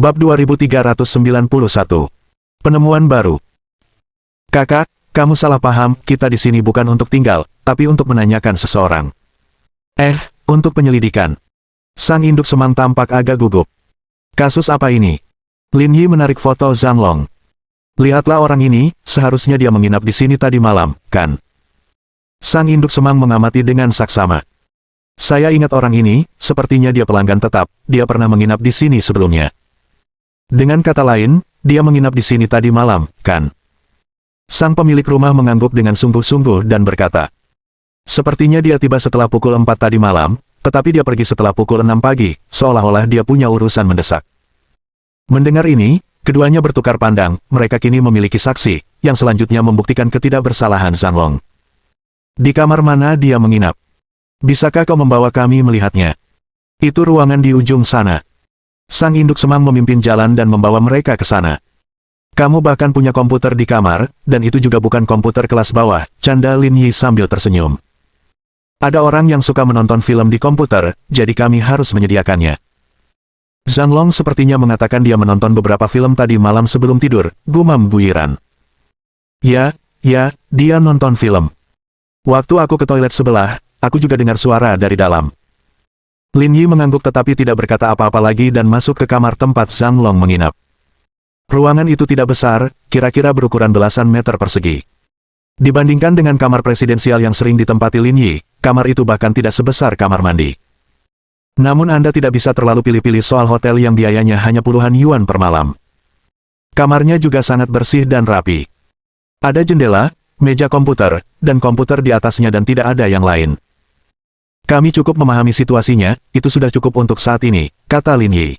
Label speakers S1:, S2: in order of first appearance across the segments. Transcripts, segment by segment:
S1: Bab 2391. Penemuan baru. Kakak, kamu salah paham, kita di sini bukan untuk tinggal, tapi untuk menanyakan seseorang. Untuk penyelidikan. Sang induk semang tampak agak gugup. Kasus apa ini? Lin Yi menarik foto Zhang Long. Lihatlah orang ini, seharusnya dia menginap di sini tadi malam, kan? Sang induk semang mengamati dengan saksama. Saya ingat orang ini, sepertinya dia pelanggan tetap, dia pernah menginap di sini sebelumnya. Dengan kata lain, dia menginap di sini tadi malam, kan? Sang pemilik rumah mengangguk dengan sungguh-sungguh dan berkata, sepertinya dia tiba setelah pukul 4 tadi malam, tetapi dia pergi setelah pukul 6 pagi, seolah-olah dia punya urusan mendesak. Mendengar ini, keduanya bertukar pandang, mereka kini memiliki saksi, yang selanjutnya membuktikan ketidakbersalahan Zhang Long. Di kamar mana dia menginap? Bisakah kau membawa kami melihatnya? Itu ruangan di ujung sana. Sang induk semang memimpin jalan dan membawa mereka ke sana. Kamu bahkan punya komputer di kamar, dan itu juga bukan komputer kelas bawah, canda Lin Yi sambil tersenyum. Ada orang yang suka menonton film di komputer, jadi kami harus menyediakannya. Zhang Long sepertinya mengatakan dia menonton beberapa film tadi malam sebelum tidur, gumam Gu Yiran. Ya, dia nonton film. Waktu aku ke toilet sebelah, aku juga dengar suara dari dalam. Lin Yi mengangguk tetapi tidak berkata apa-apa lagi dan masuk ke kamar tempat Zhang Long menginap. Ruangan itu tidak besar, kira-kira berukuran belasan meter persegi. Dibandingkan dengan kamar presidensial yang sering ditempati Lin Yi, kamar itu bahkan tidak sebesar kamar mandi. Namun Anda tidak bisa terlalu pilih-pilih soal hotel yang biayanya hanya puluhan yuan per malam. Kamarnya juga sangat bersih dan rapi. Ada jendela, meja komputer, dan komputer di atasnya dan tidak ada yang lain. Kami cukup memahami situasinya, itu sudah cukup untuk saat ini, kata Lin Yi.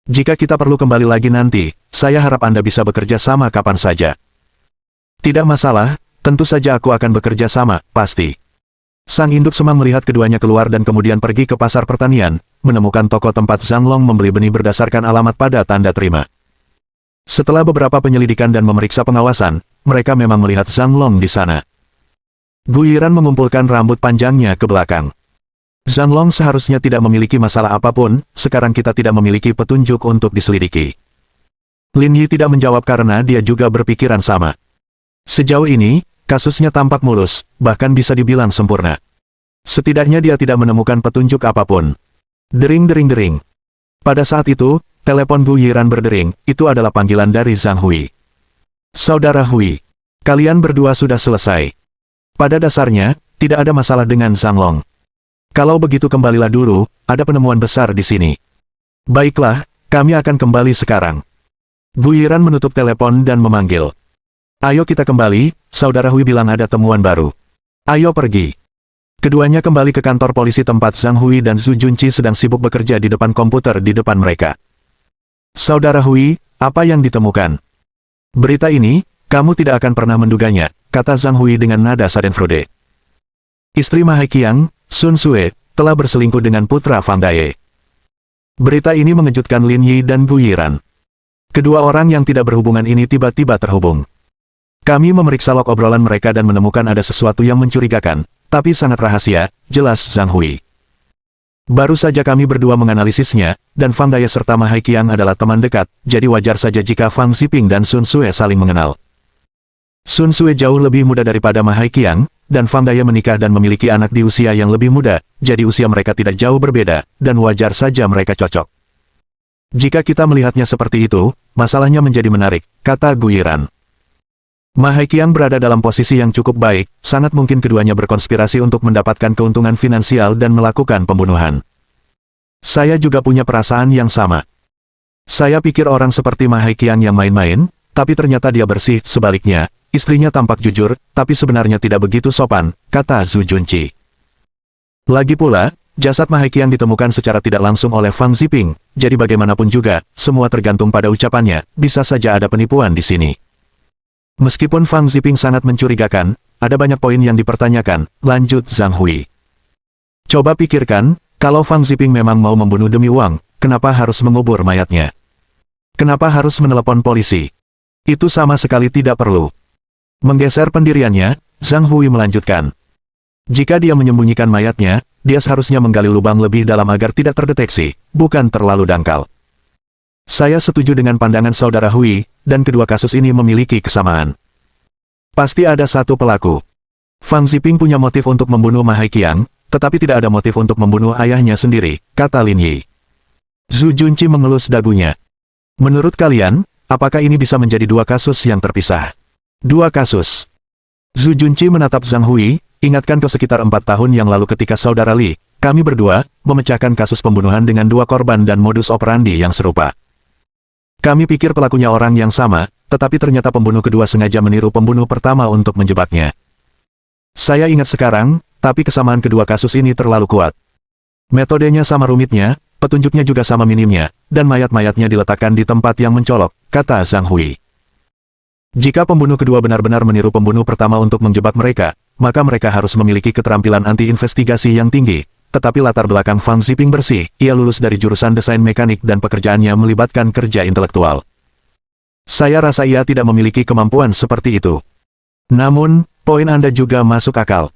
S1: Jika kita perlu kembali lagi nanti, saya harap Anda bisa bekerja sama kapan saja. Tidak masalah, tentu saja aku akan bekerja sama, pasti. Sang induk semang melihat keduanya keluar dan kemudian pergi ke pasar pertanian, menemukan toko tempat Zhang Long membeli benih berdasarkan alamat pada tanda terima. Setelah beberapa penyelidikan dan memeriksa pengawasan, mereka memang melihat Zhang Long di sana. Gu Yiran mengumpulkan rambut panjangnya ke belakang. Zhang Long seharusnya tidak memiliki masalah apapun, sekarang kita tidak memiliki petunjuk untuk diselidiki. Lin Yi tidak menjawab karena dia juga berpikiran sama. Sejauh ini, kasusnya tampak mulus, bahkan bisa dibilang sempurna. Setidaknya dia tidak menemukan petunjuk apapun. Dering-dering-dering. Pada saat itu, telepon Gu Yiran berdering, itu adalah panggilan dari Zhang Hui. Saudara Hui, kalian berdua sudah selesai. Pada dasarnya, tidak ada masalah dengan Zhang Long. Kalau begitu kembalilah dulu, ada penemuan besar di sini. Baiklah, kami akan kembali sekarang. Gu Yiran menutup telepon dan memanggil. Ayo kita kembali, saudara Hui bilang ada temuan baru. Ayo pergi. Keduanya kembali ke kantor polisi tempat Zhang Hui dan Zhu Junqi sedang sibuk bekerja di depan komputer di depan mereka. Saudara Hui, apa yang ditemukan? Berita ini, kamu tidak akan pernah menduganya, kata Zhang Hui dengan nada schadenfreude. Istri Mahai Qiang, Sun Sue, telah berselingkuh dengan putra Fang Daye. Berita ini mengejutkan Lin Yi dan Gu Yiran. Kedua orang yang tidak berhubungan ini tiba-tiba terhubung. Kami memeriksa log obrolan mereka dan menemukan ada sesuatu yang mencurigakan, tapi sangat rahasia, jelas Zhang Hui. Baru saja kami berdua menganalisisnya, dan Fang Daye serta Mahai Qiang adalah teman dekat, jadi wajar saja jika Fang Ziping dan Sun Sue saling mengenal. Sun Sue jauh lebih muda daripada Mahai Qiang, dan Fang Daye menikah dan memiliki anak di usia yang lebih muda, jadi usia mereka tidak jauh berbeda, dan wajar saja mereka cocok. Jika kita melihatnya seperti itu, masalahnya menjadi menarik, kata Gu Yiran. Mahai Qiang berada dalam posisi yang cukup baik, sangat mungkin keduanya berkonspirasi untuk mendapatkan keuntungan finansial dan melakukan pembunuhan. Saya juga punya perasaan yang sama. Saya pikir orang seperti Mahai Qiang yang main-main, tapi ternyata dia bersih, sebaliknya, istrinya tampak jujur, tapi sebenarnya tidak begitu sopan, kata Zhu Junqi. Lagi pula, jasad Mahai Qiang ditemukan secara tidak langsung oleh Fang Ziping, jadi bagaimanapun juga, semua tergantung pada ucapannya, bisa saja ada penipuan di sini. Meskipun Fang Ziping sangat mencurigakan, ada banyak poin yang dipertanyakan, lanjut Zhang Hui. Coba pikirkan, kalau Fang Ziping memang mau membunuh demi uang, kenapa harus mengubur mayatnya? Kenapa harus menelepon polisi? Itu sama sekali tidak perlu. Menggeser pendiriannya, Zhang Hui melanjutkan. Jika dia menyembunyikan mayatnya, dia seharusnya menggali lubang lebih dalam agar tidak terdeteksi, bukan terlalu dangkal. Saya setuju dengan pandangan saudara Hui, dan kedua kasus ini memiliki kesamaan. Pasti ada satu pelaku. Fang Ziping punya motif untuk membunuh Ma Haiqiang, tetapi tidak ada motif untuk membunuh ayahnya sendiri, kata Lin Yi. Zhu Junqi mengelus dagunya. Menurut kalian, apakah ini bisa menjadi dua kasus yang terpisah? Dua kasus. Zhu Junqi menatap Zhang Hui, ingatkan ke sekitar 4 tahun yang lalu ketika saudara Li, kami berdua, memecahkan kasus pembunuhan dengan 2 korban dan modus operandi yang serupa. Kami pikir pelakunya orang yang sama, tetapi ternyata pembunuh kedua sengaja meniru pembunuh pertama untuk menjebaknya. Saya ingat sekarang, tapi kesamaan kedua kasus ini terlalu kuat. Metodenya sama rumitnya, petunjuknya juga sama minimnya, dan mayat-mayatnya diletakkan di tempat yang mencolok, kata Zhang Hui. Jika pembunuh kedua benar-benar meniru pembunuh pertama untuk menjebak mereka, maka mereka harus memiliki keterampilan anti-investigasi yang tinggi. Tetapi latar belakang Fang Ziping bersih, ia lulus dari jurusan desain mekanik dan pekerjaannya melibatkan kerja intelektual. Saya rasa ia tidak memiliki kemampuan seperti itu. Namun, poin Anda juga masuk akal.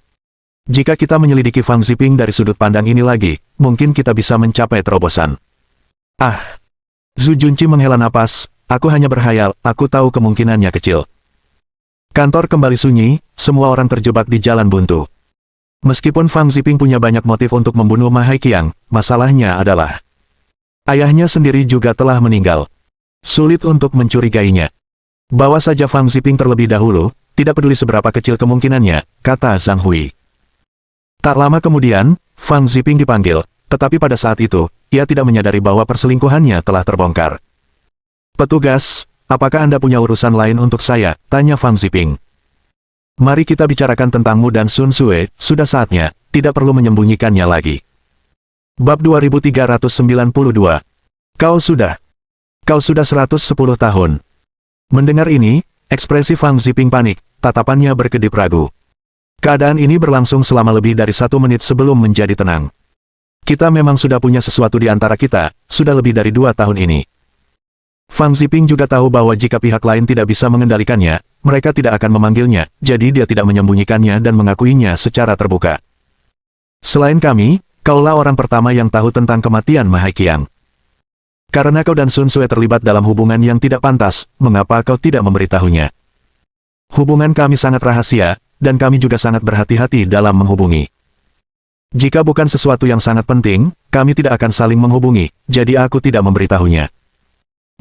S1: Jika kita menyelidiki Fang Ziping dari sudut pandang ini lagi, mungkin kita bisa mencapai terobosan. Ah! Zhu Junqi menghela napas, aku hanya berhayal, aku tahu kemungkinannya kecil. Kantor kembali sunyi, semua orang terjebak di jalan buntu. Meskipun Fang Ziping punya banyak motif untuk membunuh Ma Haiqiang, masalahnya adalah ayahnya sendiri juga telah meninggal. Sulit untuk mencurigainya. Bawa saja Fang Ziping terlebih dahulu, tidak peduli seberapa kecil kemungkinannya, kata Zhang Hui. Tak lama kemudian, Fang Ziping dipanggil, tetapi pada saat itu, ia tidak menyadari bahwa perselingkuhannya telah terbongkar. Petugas, apakah Anda punya urusan lain untuk saya? Tanya Fang Ziping. Mari kita bicarakan tentangmu dan Sun Sue, sudah saatnya, tidak perlu menyembunyikannya lagi. Bab 2392. Kau sudah 110 tahun. Mendengar ini, ekspresi Fang Ziping panik, tatapannya berkedip ragu. Keadaan ini berlangsung selama lebih dari 1 menit sebelum menjadi tenang. Kita memang sudah punya sesuatu di antara kita, sudah lebih dari 2 tahun ini. Fang Ziping juga tahu bahwa jika pihak lain tidak bisa mengendalikannya, mereka tidak akan memanggilnya, jadi dia tidak menyembunyikannya dan mengakuinya secara terbuka. Selain kami, kaulah orang pertama yang tahu tentang kematian Ma Haiqiang. Karena kau dan Sun Sue terlibat dalam hubungan yang tidak pantas, mengapa kau tidak memberitahunya? Hubungan kami sangat rahasia, dan kami juga sangat berhati-hati dalam menghubungi. Jika bukan sesuatu yang sangat penting, kami tidak akan saling menghubungi, jadi aku tidak memberitahunya.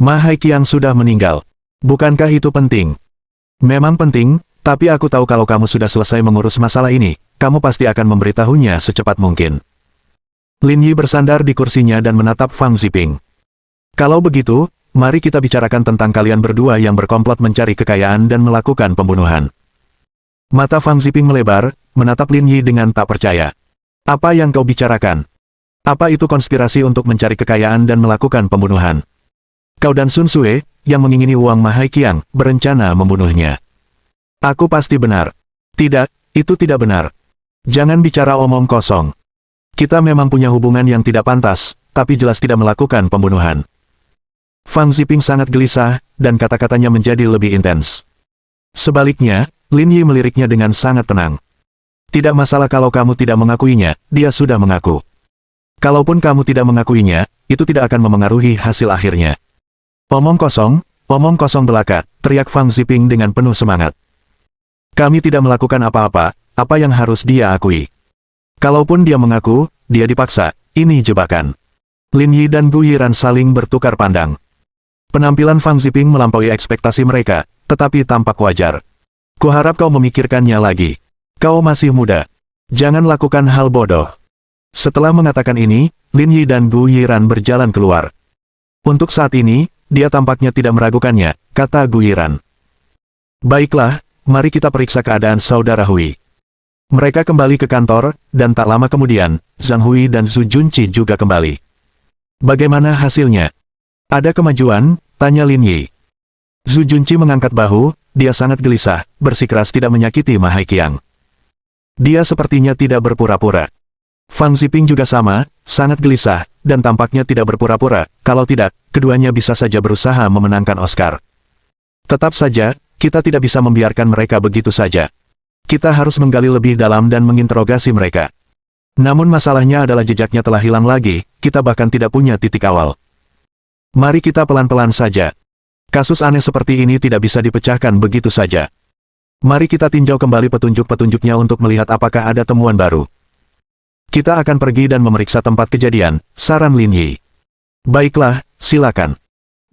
S1: Ma Haiqiang sudah meninggal. Bukankah itu penting? Memang penting, tapi aku tahu kalau kamu sudah selesai mengurus masalah ini, kamu pasti akan memberitahunya secepat mungkin. Lin Yi bersandar di kursinya dan menatap Fang Ziping. Kalau begitu, mari kita bicarakan tentang kalian berdua yang berkomplot mencari kekayaan dan melakukan pembunuhan. Mata Fang Ziping melebar, menatap Lin Yi dengan tak percaya. Apa yang kau bicarakan? Apa itu konspirasi untuk mencari kekayaan dan melakukan pembunuhan? Kau dan Sun Sue, yang mengingini uang Ma Haiqiang, berencana membunuhnya. Aku pasti benar. Tidak, itu tidak benar. Jangan bicara omong kosong. Kita memang punya hubungan yang tidak pantas, tapi jelas tidak melakukan pembunuhan. Fang Ziping sangat gelisah, dan kata-katanya menjadi lebih intens. Sebaliknya, Lin Yi meliriknya dengan sangat tenang. Tidak masalah kalau kamu tidak mengakuinya, dia sudah mengaku. Kalaupun kamu tidak mengakuinya, itu tidak akan memengaruhi hasil akhirnya. Omong kosong belaka, teriak Fang Ziping dengan penuh semangat. Kami tidak melakukan apa-apa, apa yang harus dia akui? Kalaupun dia mengaku, dia dipaksa, ini jebakan. Lin Yi dan Gu Yiran saling bertukar pandang. Penampilan Fang Ziping melampaui ekspektasi mereka, tetapi tampak wajar. Kuharap kau memikirkannya lagi. Kau masih muda. Jangan lakukan hal bodoh. Setelah mengatakan ini, Lin Yi dan Gu Yiran berjalan keluar. Untuk saat ini, dia tampaknya tidak meragukannya, kata Gu Yiran. Baiklah, mari kita periksa keadaan saudara Hui. Mereka kembali ke kantor, dan tak lama kemudian, Zhang Hui dan Zhu Junqi juga kembali. Bagaimana hasilnya? Ada kemajuan? Tanya Lin Yi. Zhu Junqi mengangkat bahu, dia sangat gelisah, bersikeras tidak menyakiti Ma Haiqiang. Dia sepertinya tidak berpura-pura. Fang Ziping juga sama, sangat gelisah, dan tampaknya tidak berpura-pura, kalau tidak, keduanya bisa saja berusaha memenangkan Oscar. Tetap saja, kita tidak bisa membiarkan mereka begitu saja. Kita harus menggali lebih dalam dan menginterogasi mereka. Namun masalahnya adalah jejaknya telah hilang lagi, kita bahkan tidak punya titik awal. Mari kita pelan-pelan saja. Kasus aneh seperti ini tidak bisa dipecahkan begitu saja. Mari kita tinjau kembali petunjuk-petunjuknya untuk melihat apakah ada temuan baru. Kita akan pergi dan memeriksa tempat kejadian, saran Lin Yi. Baiklah, silakan.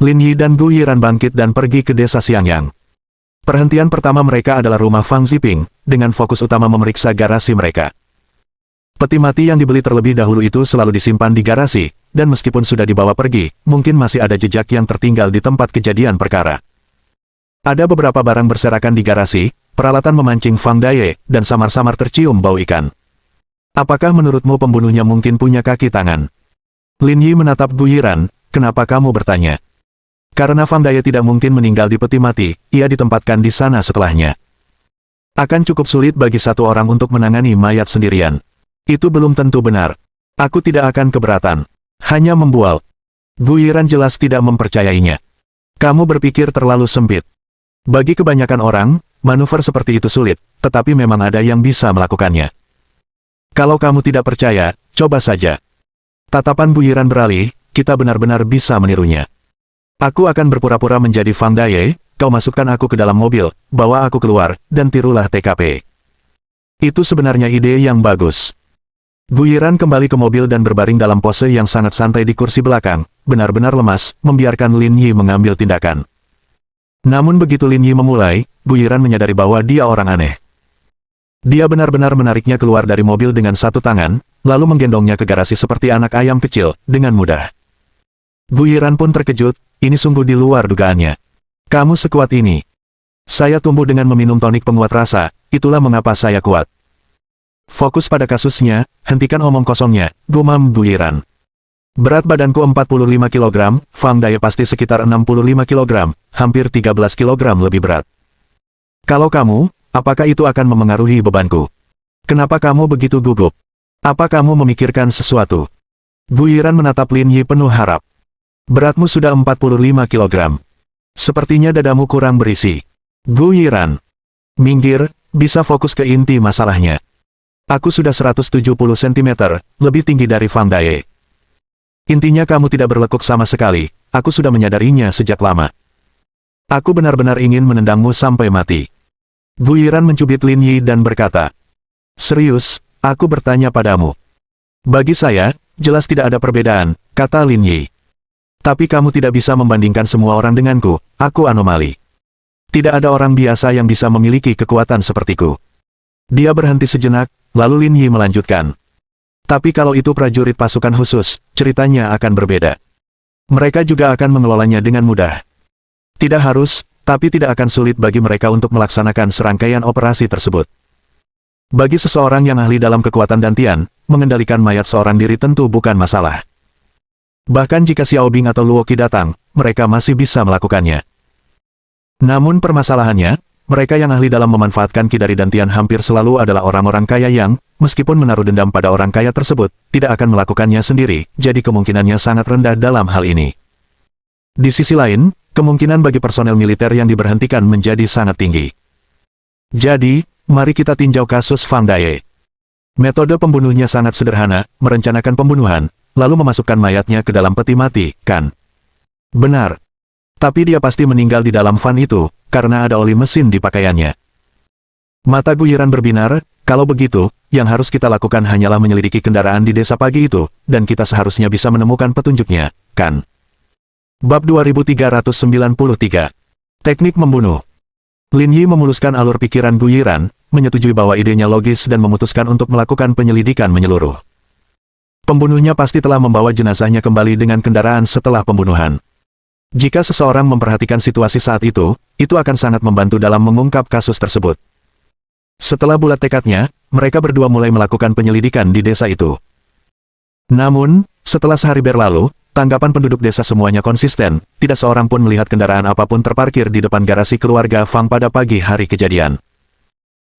S1: Lin Yi dan Gu Yiran bangkit dan pergi ke desa Xiangyang. Perhentian pertama mereka adalah rumah Fang Ziping, dengan fokus utama memeriksa garasi mereka. Peti mati yang dibeli terlebih dahulu itu selalu disimpan di garasi, dan meskipun sudah dibawa pergi, mungkin masih ada jejak yang tertinggal di tempat kejadian perkara. Ada beberapa barang berserakan di garasi, peralatan memancing Fang Daye, dan samar-samar tercium bau ikan. Apakah menurutmu pembunuhnya mungkin punya kaki tangan? Lin Yi menatap Gu Yiran, kenapa kamu bertanya? Karena Fang Daye tidak mungkin meninggal di peti mati, ia ditempatkan di sana setelahnya. Akan cukup sulit bagi satu orang untuk menangani mayat sendirian. Itu belum tentu benar. Aku tidak akan keberatan. Hanya membual. Gu Yiran jelas tidak mempercayainya. Kamu berpikir terlalu sempit. Bagi kebanyakan orang, manuver seperti itu sulit, tetapi memang ada yang bisa melakukannya. Kalau kamu tidak percaya, coba saja. Tatapan Gu Yiran beralih, kita benar-benar bisa menirunya. Aku akan berpura-pura menjadi Fang Daye, kau masukkan aku ke dalam mobil, bawa aku keluar, dan tirulah TKP. Itu sebenarnya ide yang bagus. Gu Yiran kembali ke mobil dan berbaring dalam pose yang sangat santai di kursi belakang, benar-benar lemas, membiarkan Lin Yi mengambil tindakan. Namun begitu Lin Yi memulai, Gu Yiran menyadari bahwa dia orang aneh. Dia benar-benar menariknya keluar dari mobil dengan satu tangan, lalu menggendongnya ke garasi seperti anak ayam kecil, dengan mudah. Gu Yiran pun terkejut, ini sungguh di luar dugaannya. Kamu sekuat ini. Saya tumbuh dengan meminum tonik penguat rasa, itulah mengapa saya kuat. Fokus pada kasusnya, hentikan omong kosongnya, gumam Gu Yiran. Berat badanku 45 kg, Fang Daye pasti sekitar 65 kg, hampir 13 kg lebih berat. Kalau kamu, apakah itu akan memengaruhi bebanku? Kenapa kamu begitu gugup? Apa kamu memikirkan sesuatu? Gu Yiran menatap Lin Yi penuh harap. Beratmu sudah 45 kg. Sepertinya dadamu kurang berisi. Gu Yiran. Minggir, bisa fokus ke inti masalahnya. Aku sudah 170 cm, lebih tinggi dari Fang Daye. Intinya kamu tidak berlekuk sama sekali, aku sudah menyadarinya sejak lama. Aku benar-benar ingin menendangmu sampai mati. Gu Yiran mencubit Lin Yi dan berkata, serius, aku bertanya padamu. Bagi saya, jelas tidak ada perbedaan, kata Lin Yi. Tapi kamu tidak bisa membandingkan semua orang denganku, aku anomali. Tidak ada orang biasa yang bisa memiliki kekuatan sepertiku. Dia berhenti sejenak, lalu Lin Yi melanjutkan. Tapi kalau itu prajurit pasukan khusus, ceritanya akan berbeda. Mereka juga akan mengelolanya dengan mudah. Tidak harus, tapi tidak akan sulit bagi mereka untuk melaksanakan serangkaian operasi tersebut. Bagi seseorang yang ahli dalam kekuatan dantian, mengendalikan mayat seorang diri tentu bukan masalah. Bahkan jika Xiao Bing atau Luo Qi datang, mereka masih bisa melakukannya. Namun permasalahannya, mereka yang ahli dalam memanfaatkan ki dari dantian hampir selalu adalah orang-orang kaya yang, meskipun menaruh dendam pada orang kaya tersebut, tidak akan melakukannya sendiri, jadi kemungkinannya sangat rendah dalam hal ini. Di sisi lain, kemungkinan bagi personel militer yang diberhentikan menjadi sangat tinggi. Jadi, mari kita tinjau kasus Fang Daye. Metode pembunuhnya sangat sederhana, merencanakan pembunuhan, lalu memasukkan mayatnya ke dalam peti mati, kan? Benar. Tapi dia pasti meninggal di dalam van itu, karena ada oli mesin di pakaiannya. Mata Gu Yiran berbinar, kalau begitu, yang harus kita lakukan hanyalah menyelidiki kendaraan di desa pagi itu, dan kita seharusnya bisa menemukan petunjuknya, kan? Bab 2393. Teknik membunuh. Lin Yi memuluskan alur pikiran Gu Yiran, menyetujui bahwa idenya logis dan memutuskan untuk melakukan penyelidikan menyeluruh. Pembunuhnya pasti telah membawa jenazahnya kembali dengan kendaraan setelah pembunuhan. Jika seseorang memperhatikan situasi saat itu akan sangat membantu dalam mengungkap kasus tersebut. Setelah bulat tekadnya, mereka berdua mulai melakukan penyelidikan di desa itu. Namun, setelah sehari berlalu, tanggapan penduduk desa semuanya konsisten, tidak seorang pun melihat kendaraan apapun terparkir di depan garasi keluarga Fang pada pagi hari kejadian.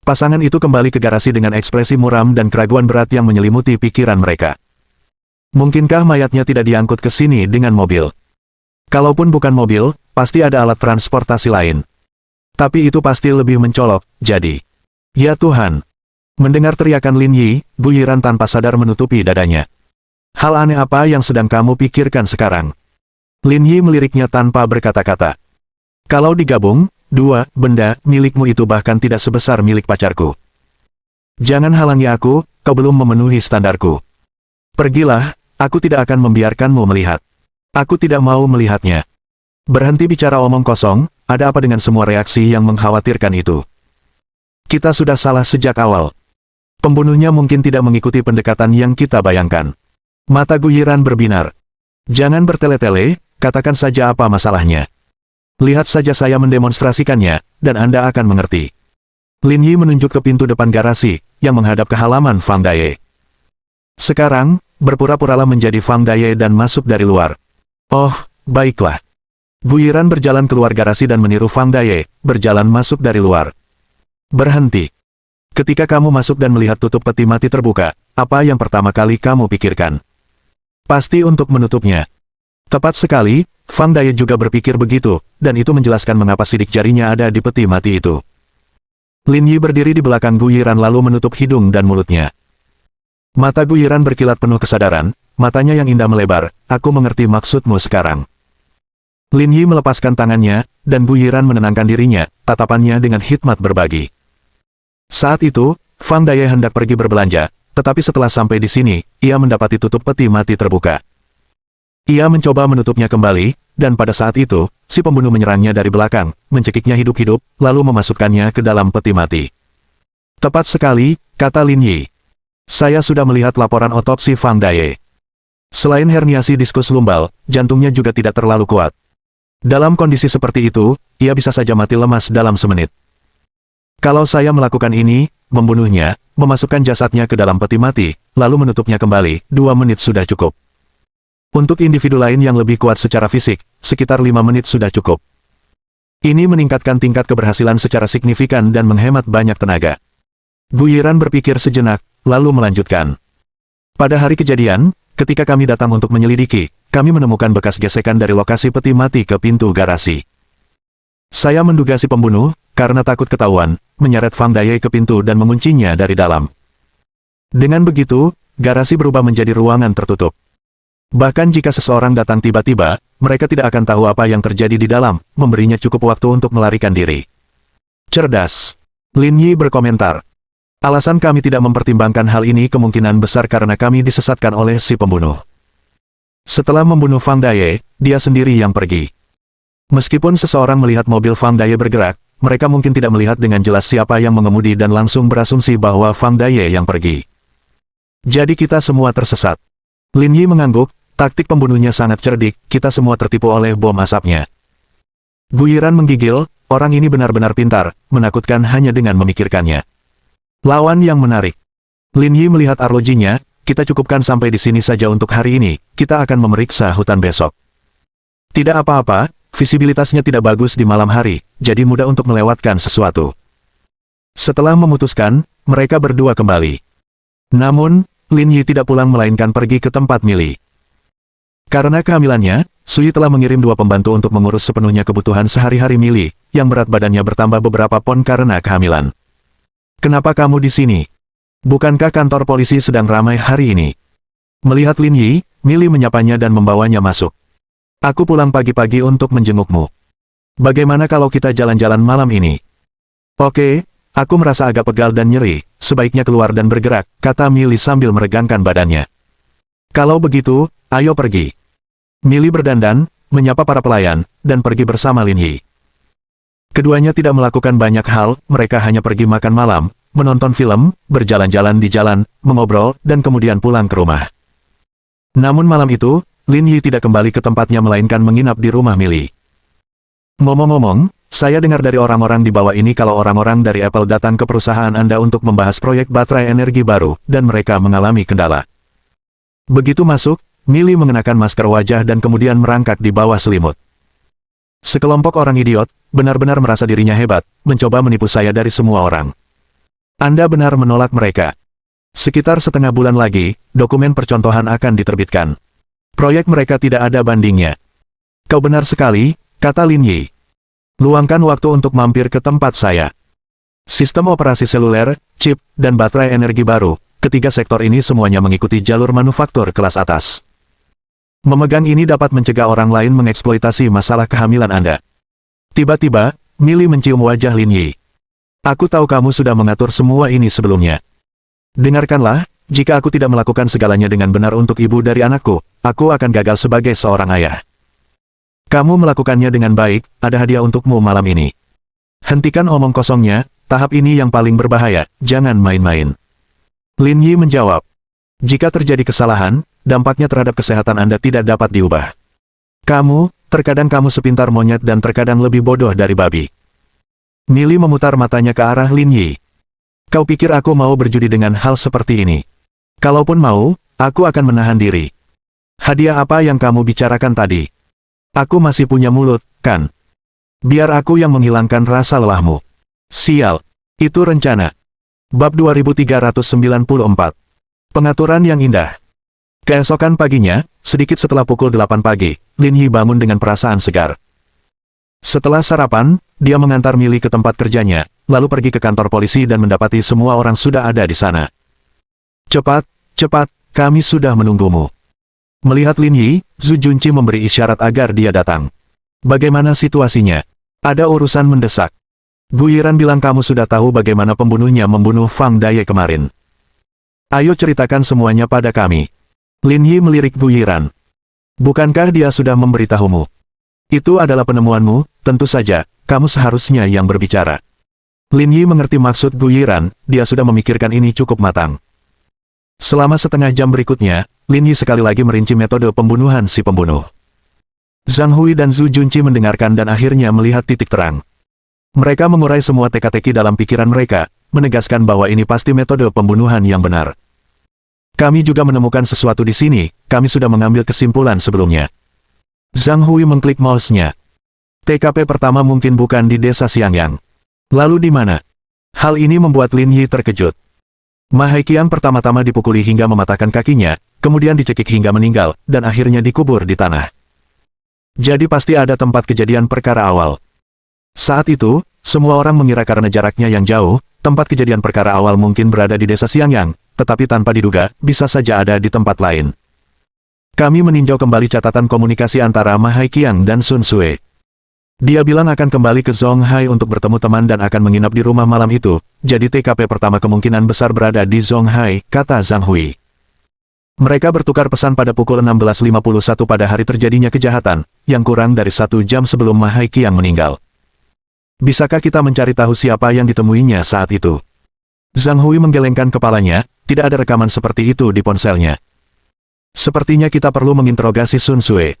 S1: Pasangan itu kembali ke garasi dengan ekspresi muram dan keraguan berat yang menyelimuti pikiran mereka. Mungkinkah mayatnya tidak diangkut ke sini dengan mobil? Kalaupun bukan mobil, pasti ada alat transportasi lain. Tapi itu pasti lebih mencolok, jadi. Ya Tuhan! Mendengar teriakan Lin Yi, Gu Yiran tanpa sadar menutupi dadanya. Hal aneh apa yang sedang kamu pikirkan sekarang? Lin Yi meliriknya tanpa berkata-kata. Kalau digabung, dua benda milikmu itu bahkan tidak sebesar milik pacarku. Jangan halangi aku, kau belum memenuhi standarku. Pergilah, aku tidak akan membiarkanmu melihat. Aku tidak mau melihatnya. Berhenti bicara omong kosong, ada apa dengan semua reaksi yang mengkhawatirkan itu? Kita sudah salah sejak awal. Pembunuhnya mungkin tidak mengikuti pendekatan yang kita bayangkan. Mata Gu Yiran berbinar. Jangan bertele-tele, katakan saja apa masalahnya. Lihat saja saya mendemonstrasikannya, dan Anda akan mengerti. Lin Yi menunjuk ke pintu depan garasi, yang menghadap ke halaman Fang Daye. Sekarang, berpura-puralah menjadi Fang Daye dan masuk dari luar. Oh, baiklah. Gu Yiran berjalan keluar garasi dan meniru Fang Daye, berjalan masuk dari luar. Berhenti. Ketika kamu masuk dan melihat tutup peti mati terbuka, apa yang pertama kali kamu pikirkan? Pasti untuk menutupnya. Tepat sekali, Fang Daye juga berpikir begitu, dan itu menjelaskan mengapa sidik jarinya ada di peti mati itu. Lin Yi berdiri di belakang Gu Yiran lalu menutup hidung dan mulutnya. Mata Gu Yiran berkilat penuh kesadaran, matanya yang indah melebar, aku mengerti maksudmu sekarang. Lin Yi melepaskan tangannya, dan Gu Yiran menenangkan dirinya, tatapannya dengan hikmat berbagi. Saat itu, Fang Daye hendak pergi berbelanja, tetapi setelah sampai di sini, ia mendapati tutup peti mati terbuka. Ia mencoba menutupnya kembali, dan pada saat itu, si pembunuh menyerangnya dari belakang, mencekiknya hidup-hidup, lalu memasukkannya ke dalam peti mati. Tepat sekali, kata Lin Yi. Saya sudah melihat laporan otopsi Fang Daye. Selain herniasi diskus lumbal, jantungnya juga tidak terlalu kuat. Dalam kondisi seperti itu, ia bisa saja mati lemas dalam semenit. Kalau saya melakukan ini, membunuhnya, memasukkan jasadnya ke dalam peti mati, lalu menutupnya kembali, 2 menit sudah cukup. Untuk individu lain yang lebih kuat secara fisik, sekitar 5 menit sudah cukup. Ini meningkatkan tingkat keberhasilan secara signifikan dan menghemat banyak tenaga. Gu Yiran berpikir sejenak, lalu melanjutkan. Pada hari kejadian, ketika kami datang untuk menyelidiki, kami menemukan bekas gesekan dari lokasi peti mati ke pintu garasi. Saya menduga si pembunuh, karena takut ketahuan, menyeret Fang Daye ke pintu dan menguncinya dari dalam. Dengan begitu, garasi berubah menjadi ruangan tertutup. Bahkan jika seseorang datang tiba-tiba, mereka tidak akan tahu apa yang terjadi di dalam, memberinya cukup waktu untuk melarikan diri. Cerdas. Lin Yi berkomentar. Alasan kami tidak mempertimbangkan hal ini kemungkinan besar karena kami disesatkan oleh si pembunuh. Setelah membunuh Fang Daye, dia sendiri yang pergi. Meskipun seseorang melihat mobil Fang Daye bergerak, mereka mungkin tidak melihat dengan jelas siapa yang mengemudi dan langsung berasumsi bahwa Fang Daye yang pergi. Jadi kita semua tersesat. Lin Yi mengangguk, taktik pembunuhnya sangat cerdik, kita semua tertipu oleh bom asapnya. Gu Yiran menggigil, orang ini benar-benar pintar, menakutkan hanya dengan memikirkannya. Lawan yang menarik. Lin Yi melihat arlojinya, kita cukupkan sampai di sini saja untuk hari ini, kita akan memeriksa hutan besok. Tidak apa-apa, visibilitasnya tidak bagus di malam hari, jadi mudah untuk melewatkan sesuatu. Setelah memutuskan, mereka berdua kembali. Namun, Lin Yi tidak pulang melainkan pergi ke tempat Mili. Karena kehamilannya, Sui telah mengirim 2 pembantu untuk mengurus sepenuhnya kebutuhan sehari-hari Mili, yang berat badannya bertambah beberapa pon karena kehamilan. Kenapa kamu di sini? Bukankah kantor polisi sedang ramai hari ini? Melihat Lin Yi, Mili menyapanya dan membawanya masuk. Aku pulang pagi-pagi untuk menjengukmu. Bagaimana kalau kita jalan-jalan malam ini? Oke, aku merasa agak pegal dan nyeri, sebaiknya keluar dan bergerak, kata Mili sambil meregangkan badannya. Kalau begitu, ayo pergi. Mili berdandan, menyapa para pelayan, dan pergi bersama Lin Yi. Keduanya tidak melakukan banyak hal, mereka hanya pergi makan malam, menonton film, berjalan-jalan di jalan, mengobrol, dan kemudian pulang ke rumah. Namun malam itu, Lin Yi tidak kembali ke tempatnya melainkan menginap di rumah Mili. Ngomong-ngomong, saya dengar dari orang-orang di bawah ini kalau orang-orang dari Apple datang ke perusahaan Anda untuk membahas proyek baterai energi baru, dan mereka mengalami kendala. Begitu masuk, Mili mengenakan masker wajah dan kemudian merangkak di bawah selimut. Sekelompok orang idiot, benar-benar merasa dirinya hebat, mencoba menipu saya dari semua orang. Anda benar menolak mereka. Sekitar setengah bulan lagi, dokumen percontohan akan diterbitkan. Proyek mereka tidak ada bandingnya. Kau benar sekali, kata Lin Yi. Luangkan waktu untuk mampir ke tempat saya. Sistem operasi seluler, chip, dan baterai energi baru, ketiga sektor ini semuanya mengikuti jalur manufaktur kelas atas. Memegang ini dapat mencegah orang lain mengeksploitasi masalah kehamilan Anda. Tiba-tiba, Millie mencium wajah Lin Yi. Aku tahu kamu sudah mengatur semua ini sebelumnya. Dengarkanlah, jika aku tidak melakukan segalanya dengan benar untuk ibu dari anakku, aku akan gagal sebagai seorang ayah. Kamu melakukannya dengan baik, ada hadiah untukmu malam ini. Hentikan omong kosongnya, tahap ini yang paling berbahaya, jangan main-main. Lin Yi menjawab. Jika terjadi kesalahan, dampaknya terhadap kesehatan Anda tidak dapat diubah. Terkadang kamu sepintar monyet dan terkadang lebih bodoh dari babi. Millie memutar matanya ke arah Lin Yi. Kau pikir aku mau berjudi dengan hal seperti ini? Kalaupun mau, aku akan menahan diri. Hadiah apa yang kamu bicarakan tadi? Aku masih punya mulut, kan? Biar aku yang menghilangkan rasa lelahmu. Sial. Itu rencana. Bab 2394. Pengaturan yang indah. Keesokan paginya, sedikit setelah pukul 8 pagi, Lin Yi bangun dengan perasaan segar. Setelah sarapan, dia mengantar Millie ke tempat kerjanya, lalu pergi ke kantor polisi dan mendapati semua orang sudah ada di sana. Cepat, kami sudah menunggumu. Melihat Lin Yi, Zhu Junqi memberi isyarat agar dia datang. Bagaimana situasinya? Ada urusan mendesak. Gu Yiran bilang kamu sudah tahu bagaimana pembunuhnya membunuh Fang Daye kemarin. Ayo ceritakan semuanya pada kami. Lin Yi melirik Gu Yiran. Bukankah dia sudah memberitahumu? Itu adalah penemuanmu, tentu saja, kamu seharusnya yang berbicara. Lin Yi mengerti maksud Gu Yiran, dia sudah memikirkan ini cukup matang. Selama setengah jam berikutnya, Lin Yi sekali lagi merinci metode pembunuhan si pembunuh. Zhang Hui dan Zhu Junqi mendengarkan dan akhirnya melihat titik terang. Mereka mengurai semua teka-teki dalam pikiran mereka, menegaskan bahwa ini pasti metode pembunuhan yang benar. Kami juga menemukan sesuatu di sini, kami sudah mengambil kesimpulan sebelumnya. Zhang Hui mengklik mouse-nya. TKP pertama mungkin bukan di desa Xiangyang. Lalu di mana? Hal ini membuat Lin Yi terkejut. Ma Haiqian pertama-tama dipukuli hingga mematahkan kakinya, kemudian dicekik hingga meninggal, dan akhirnya dikubur di tanah. Jadi pasti ada tempat kejadian perkara awal. Saat itu, semua orang mengira karena jaraknya yang jauh, tempat kejadian perkara awal mungkin berada di desa Xiangyang, tetapi tanpa diduga, bisa saja ada di tempat lain. Kami meninjau kembali catatan komunikasi antara Ma Haiqian dan Sun Sue. Dia bilang akan kembali ke Zonghai untuk bertemu teman dan akan menginap di rumah malam itu, jadi TKP pertama kemungkinan besar berada di Zonghai, kata Zhang Hui. Mereka bertukar pesan pada pukul 16.51 pada hari terjadinya kejahatan, yang kurang dari 1 jam sebelum Ma Haiqian meninggal. Bisakah kita mencari tahu siapa yang ditemuinya saat itu? Zhang Hui menggelengkan kepalanya, tidak ada rekaman seperti itu di ponselnya. Sepertinya kita perlu menginterogasi Sun Sue.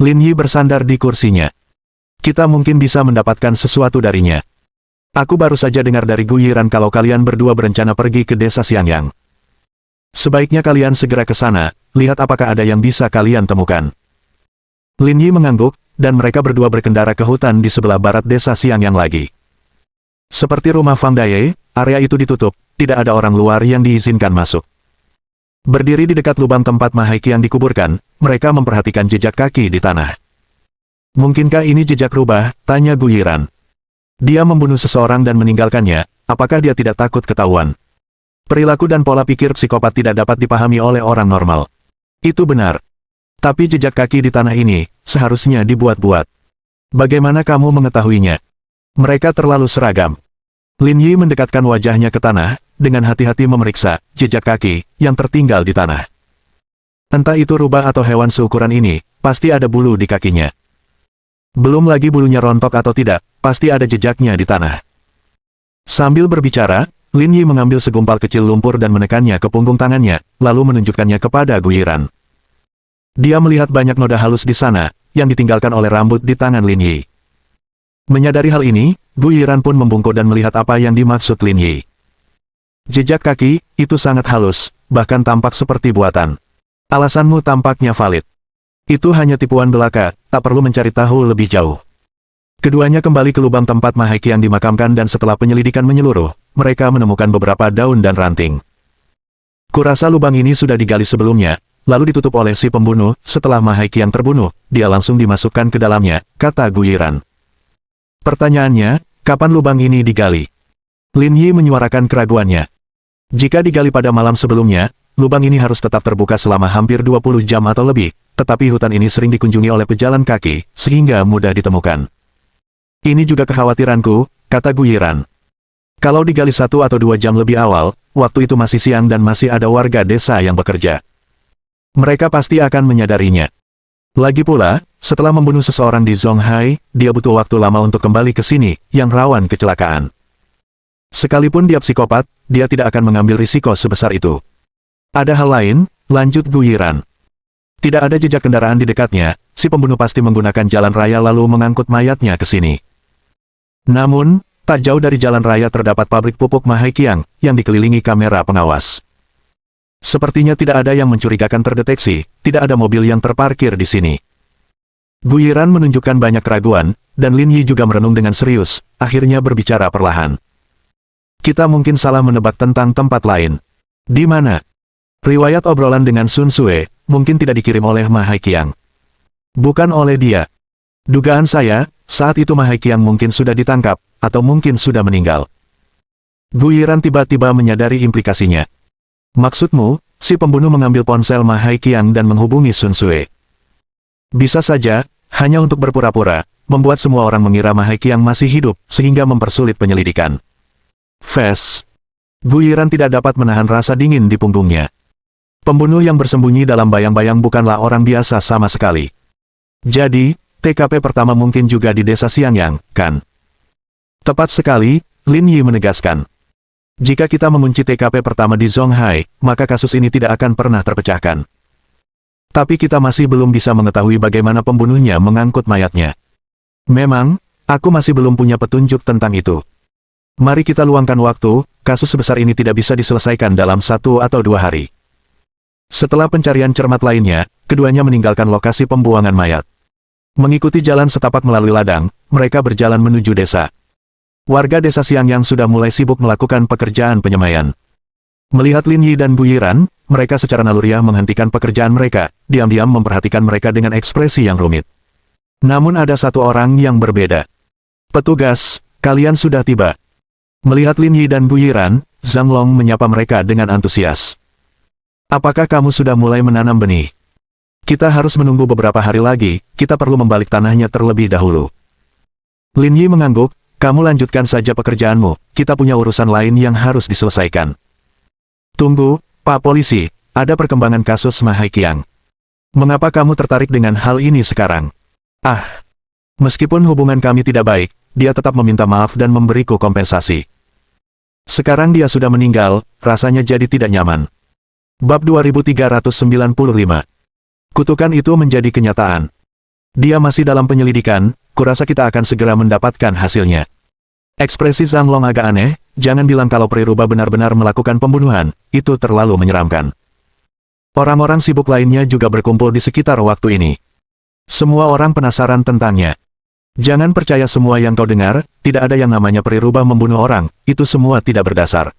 S1: Lin Yi bersandar di kursinya. Kita mungkin bisa mendapatkan sesuatu darinya. Aku baru saja dengar dari Gu Yiran kalau kalian berdua berencana pergi ke desa Xiangyang. Sebaiknya kalian segera ke sana, lihat apakah ada yang bisa kalian temukan. Lin Yi mengangguk, dan mereka berdua berkendara ke hutan di sebelah barat desa Xiangyang lagi. Seperti rumah Fang Daye, area itu ditutup, tidak ada orang luar yang diizinkan masuk. Berdiri di dekat lubang tempat Ma Haiqian dikuburkan, mereka memperhatikan jejak kaki di tanah. Mungkinkah ini jejak rubah? Tanya Gu Yiran. Dia membunuh seseorang dan meninggalkannya, apakah dia tidak takut ketahuan? Perilaku dan pola pikir psikopat tidak dapat dipahami oleh orang normal. Itu benar. Tapi jejak kaki di tanah ini, seharusnya dibuat-buat. Bagaimana kamu mengetahuinya? Mereka terlalu seragam. Lin Yi mendekatkan wajahnya ke tanah, dengan hati-hati memeriksa jejak kaki yang tertinggal di tanah. Entah itu rubah atau hewan seukuran ini, pasti ada bulu di kakinya. Belum lagi bulunya rontok atau tidak, pasti ada jejaknya di tanah. Sambil berbicara, Lin Yi mengambil segumpal kecil lumpur dan menekannya ke punggung tangannya, lalu menunjukkannya kepada Gu Yiran. Dia melihat banyak noda halus di sana, yang ditinggalkan oleh rambut di tangan Lin Yi. Menyadari hal ini, Gu Yiran pun membungkuk dan melihat apa yang dimaksud Lin Yi. Jejak kaki, itu sangat halus, bahkan tampak seperti buatan. Alasanmu tampaknya valid. Itu hanya tipuan belaka, tak perlu mencari tahu lebih jauh. Keduanya kembali ke lubang tempat Ma Haiqian dimakamkan dan setelah penyelidikan menyeluruh, mereka menemukan beberapa daun dan ranting. Kurasa lubang ini sudah digali sebelumnya, lalu ditutup oleh si pembunuh. Setelah Ma Haiqian terbunuh, dia langsung dimasukkan ke dalamnya, kata Gu Yiran. Pertanyaannya, kapan lubang ini digali? Lin Yi menyuarakan keraguannya. Jika digali pada malam sebelumnya, lubang ini harus tetap terbuka selama hampir 20 jam atau lebih, tetapi hutan ini sering dikunjungi oleh pejalan kaki, sehingga mudah ditemukan. Ini juga kekhawatiranku, kata Gu Yiran. Kalau digali 1 atau 2 jam lebih awal, waktu itu masih siang dan masih ada warga desa yang bekerja. Mereka pasti akan menyadarinya. Lagi pula, setelah membunuh seseorang di Zonghai, dia butuh waktu lama untuk kembali ke sini, yang rawan kecelakaan. Sekalipun dia psikopat, dia tidak akan mengambil risiko sebesar itu. Ada hal lain, lanjut Gu Yiran. Tidak ada jejak kendaraan di dekatnya, si pembunuh pasti menggunakan jalan raya lalu mengangkut mayatnya ke sini. Namun, tak jauh dari jalan raya terdapat pabrik pupuk Mahaikiang, yang dikelilingi kamera pengawas. Sepertinya tidak ada yang mencurigakan terdeteksi, tidak ada mobil yang terparkir di sini. Gu Yiran menunjukkan banyak keraguan, dan Lin Yi juga merenung dengan serius, akhirnya berbicara perlahan. Kita mungkin salah menebak tentang tempat lain. Di mana? Riwayat obrolan dengan Sun Sue, mungkin tidak dikirim oleh Mahaikiang. Bukan oleh dia. Dugaan saya, saat itu Mahaikiang mungkin sudah ditangkap, atau mungkin sudah meninggal. Gu Yiran tiba-tiba menyadari implikasinya. Maksudmu, si pembunuh mengambil ponsel Mahaikiang dan menghubungi Sun Sue. Bisa saja, hanya untuk berpura-pura, membuat semua orang mengira Mahaikiang masih hidup, sehingga mempersulit penyelidikan. Fes. Gu Yiran tidak dapat menahan rasa dingin di punggungnya. Pembunuh yang bersembunyi dalam bayang-bayang bukanlah orang biasa sama sekali. Jadi, TKP pertama mungkin juga di desa Xiangyang, kan? Tepat sekali, Lin Yi menegaskan. Jika kita mengunci TKP pertama di Zonghai, maka kasus ini tidak akan pernah terpecahkan. Tapi kita masih belum bisa mengetahui bagaimana pembunuhnya mengangkut mayatnya. Memang, aku masih belum punya petunjuk tentang itu. Mari kita luangkan waktu, kasus sebesar ini tidak bisa diselesaikan dalam 1 atau 2 hari. Setelah pencarian cermat lainnya, keduanya meninggalkan lokasi pembuangan mayat. Mengikuti jalan setapak melalui ladang, mereka berjalan menuju desa. Warga desa Xiangyang sudah mulai sibuk melakukan pekerjaan penyemaian. Melihat Lin Yi dan Gu Yiran, mereka secara naluriah menghentikan pekerjaan mereka, diam-diam memperhatikan mereka dengan ekspresi yang rumit. Namun ada satu orang yang berbeda. Petugas, kalian sudah tiba. Melihat Lin Yi dan Gu Yiran, Zhang Long menyapa mereka dengan antusias. Apakah kamu sudah mulai menanam benih? Kita harus menunggu beberapa hari lagi, kita perlu membalik tanahnya terlebih dahulu. Lin Yi mengangguk. Kamu lanjutkan saja pekerjaanmu, kita punya urusan lain yang harus diselesaikan. Tunggu, Pak Polisi, ada perkembangan kasus Mahaikiang. Mengapa kamu tertarik dengan hal ini sekarang? Meskipun hubungan kami tidak baik, dia tetap meminta maaf dan memberiku kompensasi. Sekarang dia sudah meninggal, rasanya jadi tidak nyaman. Bab 2395. Kutukan itu menjadi kenyataan. Dia masih dalam penyelidikan, kurasa kita akan segera mendapatkan hasilnya. Ekspresi Zhang Long agak aneh, jangan bilang kalau Prirubah benar-benar melakukan pembunuhan, itu terlalu menyeramkan. Orang-orang sibuk lainnya juga berkumpul di sekitar waktu ini. Semua orang penasaran tentangnya. Jangan percaya semua yang kau dengar, tidak ada yang namanya Prirubah membunuh orang, itu semua tidak berdasar.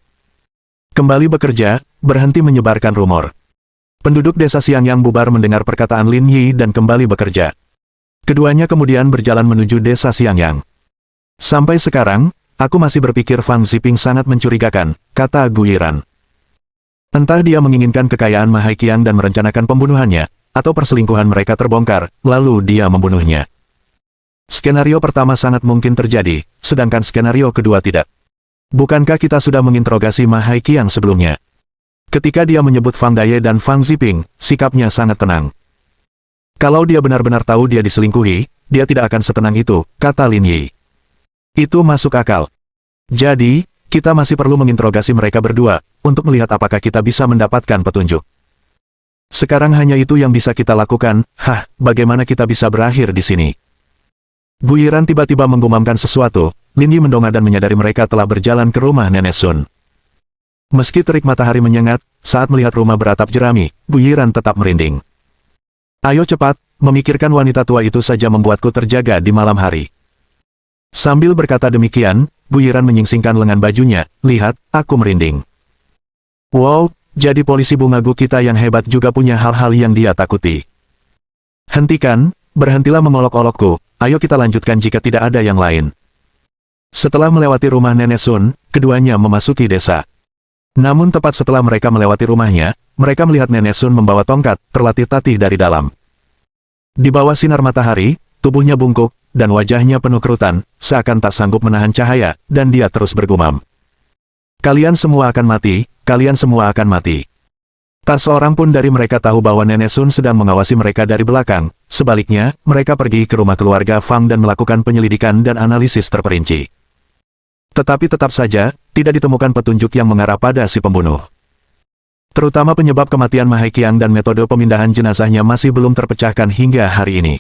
S1: Kembali bekerja, berhenti menyebarkan rumor. Penduduk desa Xiangyang bubar mendengar perkataan Lin Yi dan kembali bekerja. Keduanya kemudian berjalan menuju desa Xiangyang. Sampai sekarang, aku masih berpikir Fang Ziping sangat mencurigakan, kata Gu Yiran. Entah dia menginginkan kekayaan Mahaikiang dan merencanakan pembunuhannya, atau perselingkuhan mereka terbongkar, lalu dia membunuhnya. Skenario pertama sangat mungkin terjadi, sedangkan skenario kedua tidak. Bukankah kita sudah menginterogasi Mahaikiang sebelumnya? Ketika dia menyebut Fang Daye dan Fang Ziping, sikapnya sangat tenang. Kalau dia benar-benar tahu dia diselingkuhi, dia tidak akan setenang itu, kata Lin Yi. Itu masuk akal. Jadi, kita masih perlu menginterogasi mereka berdua, untuk melihat apakah kita bisa mendapatkan petunjuk. Sekarang hanya itu yang bisa kita lakukan, bagaimana kita bisa berakhir di sini? Gu Yiran tiba-tiba menggumamkan sesuatu, Lin Yi mendongak dan menyadari mereka telah berjalan ke rumah Nenek Sun. Meski terik matahari menyengat, saat melihat rumah beratap jerami, Gu Yiran tetap merinding. Ayo cepat, memikirkan wanita tua itu saja membuatku terjaga di malam hari. Sambil berkata demikian, Gu Yiran menyingsingkan lengan bajunya, lihat, aku merinding. Wow, jadi polisi bunga Gu kita yang hebat juga punya hal-hal yang dia takuti. Hentikan, berhentilah mengolok-olokku, ayo kita lanjutkan jika tidak ada yang lain. Setelah melewati rumah Nenek Sun, keduanya memasuki desa. Namun tepat setelah mereka melewati rumahnya, mereka melihat Nenek Sun membawa tongkat, terlatih-tatih dari dalam. Di bawah sinar matahari, tubuhnya bungkuk, dan wajahnya penuh kerutan, seakan tak sanggup menahan cahaya, dan dia terus bergumam. Kalian semua akan mati, kalian semua akan mati. Tak seorang pun dari mereka tahu bahwa Nenek Sun sedang mengawasi mereka dari belakang, sebaliknya, mereka pergi ke rumah keluarga Fang dan melakukan penyelidikan dan analisis terperinci. Tetapi tetap saja, tidak ditemukan petunjuk yang mengarah pada si pembunuh. Terutama penyebab kematian Mahai Qiang dan metode pemindahan jenazahnya masih belum terpecahkan hingga hari ini.